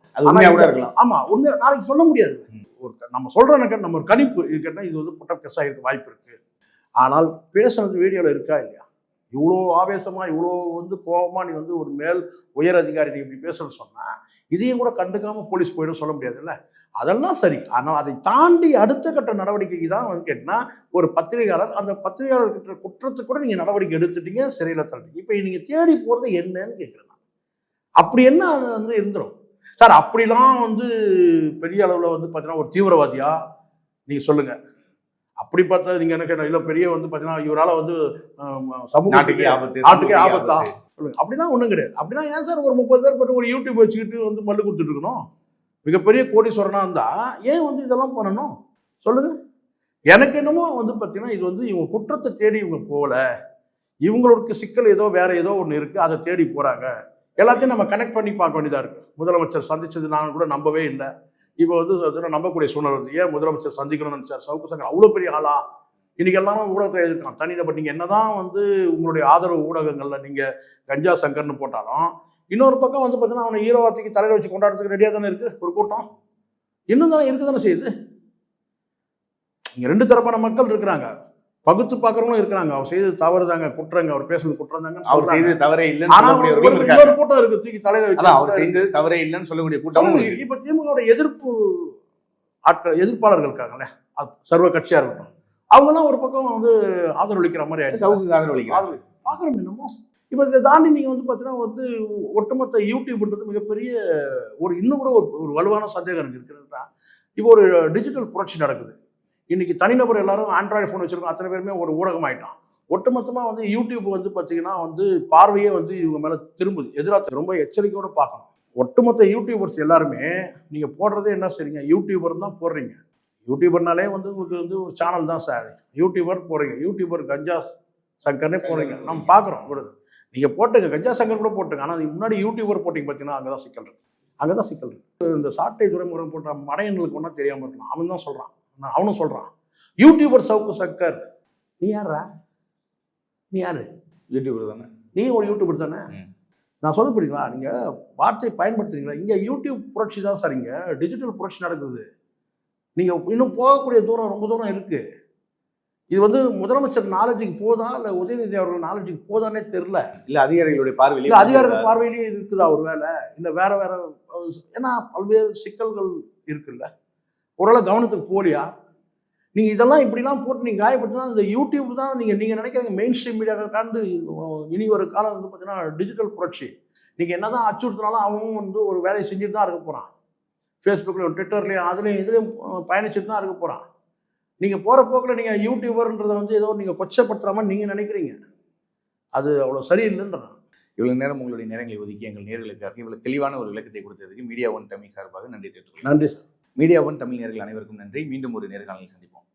ஆமா, உண்மை நாளைக்கு சொல்ல முடியாது. ஒரு நம்ம சொல்றோம், நம்ம ஒரு கணிப்பு கேட்டா இது வந்து புட்ட கேஸா இருக்க வாய்ப்பு இருக்கு. ஆனால் பேசுறது வீடியோல இருக்கா இல்லையா? இவ்வளோ ஆவேசமா, இவ்வளோ வந்து கோபமா நீ வந்து ஒரு மேல் உயர் அதிகாரி நீ இப்படி பேசணும்னு சொன்னா இதையும் கூட கண்டுக்காம போலீஸ் போயிடும் சொல்ல முடியாது இல்லை? அதெல்லாம் சரி. ஆனால் அதை தாண்டி அடுத்த கட்ட நடவடிக்கைக்கு தான் வந்து கேட்டினா ஒரு பத்திரிகையாளர், அந்த பத்திரிகையாளர் கிட்ட குற்றத்துக்கு கூட நீங்கள் நடவடிக்கை எடுத்துட்டீங்க, சிறையில் தள்ளிட்டீங்க. இப்போ நீங்கள் தேடி போகிறது என்னன்னு கேட்குறேன். அப்படி என்ன வந்து இருந்துடும்? சார் அப்படிலாம் வந்து பெரிய அளவில் வந்து பார்த்தீங்கன்னா ஒரு தீவிரவாதியா நீங்கள் சொல்லுங்க. அப்படி பார்த்தா நீங்கள் என்ன கேட்டால் இல்லை பெரிய வந்து பார்த்தீங்கன்னா இவரால் வந்து நாட்டுக்கே சமூகத்துக்கு ஆபத்து, நாட்டுக்கே சமூகத்துக்கே ஆபத்தா ஆபத்து. சொல்லுங்க. அப்படிலாம் ஒன்றும் கிடையாது. அப்படின்னா ஏன் சார் ஒரு 30 பேர் போட்டு ஒரு யூடியூப் வச்சுக்கிட்டு வந்து மல்லு கொடுத்துட்டு இருக்கணும்? மிகப்பெரிய கோடீஸ்வரனா இருந்தா ஏன் வந்து இதெல்லாம் பண்ணணும் சொல்லுங்க. எனக்கு என்னமோ வந்து பார்த்தீங்கன்னா இது வந்து இவங்க குற்றத்தை தேடி இவங்க போகல, இவங்களுக்கு சிக்கல் ஏதோ வேற ஏதோ ஒன்று இருக்கு, அதை தேடி போறாங்க. எல்லாத்தையும் நம்ம கனெக்ட் பண்ணி பார்க்க வேண்டியதா இருக்கு. முதலமைச்சர் சந்திச்சது நான் கூட நம்பவே இல்லை. இப்போ வந்து அதெல்லாம் நம்பக்கூடிய சூழ்நிலை வருது. ஏன் முதலமைச்சர் சந்திக்கணும்னு நினைச்சார்? சவுக்கு சங்கர் அவ்வளோ பெரிய ஆளா? இன்னைக்கு எல்லாமே ஊடகத்தை எதிர்க்கான் தனிநபர். நீங்க என்னதான் வந்து உங்களுடைய ஆதரவு ஊடகங்கள்ல நீங்க கஞ்சா சங்கர்னு போட்டாலும் இன்னொரு பக்கம் வந்து பார்த்தீங்கன்னா அவனை ஈரோவாத்திக்கு தலையில வச்சு கொண்டாடுறதுக்கு ரெடியாக தானே இருக்கு ஒரு கூட்டம். இன்னும் தானே இருக்கு தானே செய்யுது. இங்க ரெண்டு தரப்பான மக்கள் இருக்கிறாங்க, பகுத்து பார்க்கறவங்களும் இருக்கிறாங்க. அவர் செய்தது தவறு தாங்க, குற்றங்க, அவர் பேசுறது குற்றம் தாங்க. அவர் செய்தது தவறே இல்லைன்னு ஆனா சொல்லக்கூடியவர்களும் இருக்காங்க. இன்னொரு கூட்டம் இருக்கு தூக்கி தலையில அதான் அவர் வச்சு. செய்தது தவறே இல்லைன்னு சொல்லக்கூடிய கூட்டமும் இருக்கு. இப்ப திமுக எதிர்ப்பு ஆட்கள் எதிர்ப்பாளர்கள் இருக்காங்கல்ல, சர்வ கட்சியா இருக்கட்டும், அவங்கெல்லாம் ஒரு பக்கம் வந்து ஆதரவளிக்கிற மாதிரி ஆயிடுச்சு. சவுக்கு ஆதரவளிக்கிறாங்க. பார்க்குறோம் என்னமோ. இப்போ இதை தாண்டி நீங்கள் வந்து பார்த்தீங்கன்னா வந்து ஒட்டுமொத்த யூடியூப்ன்றது மிகப்பெரிய ஒரு இன்னும் கூட ஒரு வலுவான சந்தேகம் எனக்கு இருக்குதுன்னா, இப்போ ஒரு டிஜிட்டல் புரட்சி நடக்குது. இன்னைக்கு தனிநபர் எல்லாரும் ஆண்ட்ராய்டு ஃபோன் வச்சிருக்கோம், அத்தனை பேருமே ஒரு ஊடகம் ஆயிட்டான். ஒட்டுமொத்தமாக வந்து யூடியூப் வந்து பார்த்தீங்கன்னா வந்து பார்வையே வந்து இவங்க மேலே திரும்புது. எதிராக ரொம்ப எச்சரிக்கையோடு பார்க்கணும். ஒட்டுமொத்த யூடியூபர்ஸ் எல்லாருமே நீங்கள் போடுறதே என்ன செய்றீங்க? யூடியூபர் தான் போடுறீங்க. யூடியூபர்னாலே வந்து உங்களுக்கு வந்து ஒரு சேனல் தான் சார். யூடியூபர் போடுறீங்க, யூடியூபர் கஞ்சா சங்கர்னே போடுறீங்க. நம்ம பார்க்குறோம் விடுது. நீங்கள் போட்டுங்க, கஞ்சா சங்கர் கூட போட்டுங்க. ஆனால் அதுக்கு முன்னாடி யூடியூபர் போட்டிங்க பார்த்தீங்கன்னா அங்கே தான் சிக்கல் இருக்கு. அங்கே தான் சிக்கல் இருக்கு. இந்த சாட்டை துறைமுகம் போட்ட மடையன்களுக்கு ஒன்றும் தெரியாமல் இருக்கலாம். அவன் தான் சொல்கிறான், அவனும் சொல்கிறான் யூடியூபர் சவுக்கு சங்கர். நீ யாரா? நீ யாரு? யூடியூபர் தானே. நீ ஒரு யூடியூபர் தானே. நான் சொல்ல புரியுங்களா? நீங்கள் வார்த்தையை பயன்படுத்துறீங்களா? இங்கே யூடியூப் புரட்சி தான் சார். இங்கே டிஜிட்டல் புரட்சி நடக்குது. நீங்கள் இன்னும் போகக்கூடிய தூரம் ரொம்ப தூரம் இருக்குது. இது வந்து முதலமைச்சர் நாலேஜுக்கு போதா இல்லை உதயநிதி அவர்கள் நாலேஜுக்கு போதானே தெரில. இல்லை அதிகாரிகளுடைய பார்வையிலே, இல்லை அதிகாரிகள் பார்வையிலேயே இருக்குதா ஒரு வேலை, இல்லை வேற வேற? ஏன்னா பல்வேறு சிக்கல்கள் இருக்குல்ல, ஓரளவு கவனத்துக்கு போலியா? நீங்கள் இதெல்லாம் இப்படிலாம் போட்டு நீங்கள் காயப்படுத்தினா இந்த யூடியூப் தான் நீங்கள் நினைக்கிறீங்க மெயின் ஸ்ட்ரீம் மீடியாக்கள் காண்டு இனி ஒரு காலம் வந்து பார்த்தீங்கன்னா டிஜிட்டல் புரட்சி. நீங்கள் என்ன தான் அச்சுறுத்தினாலும் அவன் வந்து ஒரு வேலையை செஞ்சுட்டு தான் இருக்க போகிறான். ஃபேஸ்புக்லையும் ட்விட்டர்லையும் அதுலேயும் இதுலேயும் பயணிச்சுட்டு தான் இருக்க போகிறான். நீங்கள் போகிற போக்கில் நீங்கள் யூடியூபர்ன்றதை வந்து ஏதோ நீங்கள் கொச்சப்படுத்துகிற மாதிரி நீங்கள் நினைக்கிறீங்க. அது அவ்வளோ சரியில்லைன்றான். இவ்வளவு நேரம் உங்களுடைய நேரங்களை ஒதுக்கி எங்கள் நேர்களுக்காக இவ்வளவு தெளிவான ஒரு விளக்கத்தை கொடுத்ததுக்கு மீடியா ஒன் தமிழ் சார்பாக நன்றி தெரிவித்துக் கொள்கிறேன். நன்றி சார். மீடியா ஒன் தமிழ் நேயர்கள் அனைவருக்கும் நன்றி. மீண்டும் ஒரு நேர்காணலில் சந்திப்போம்.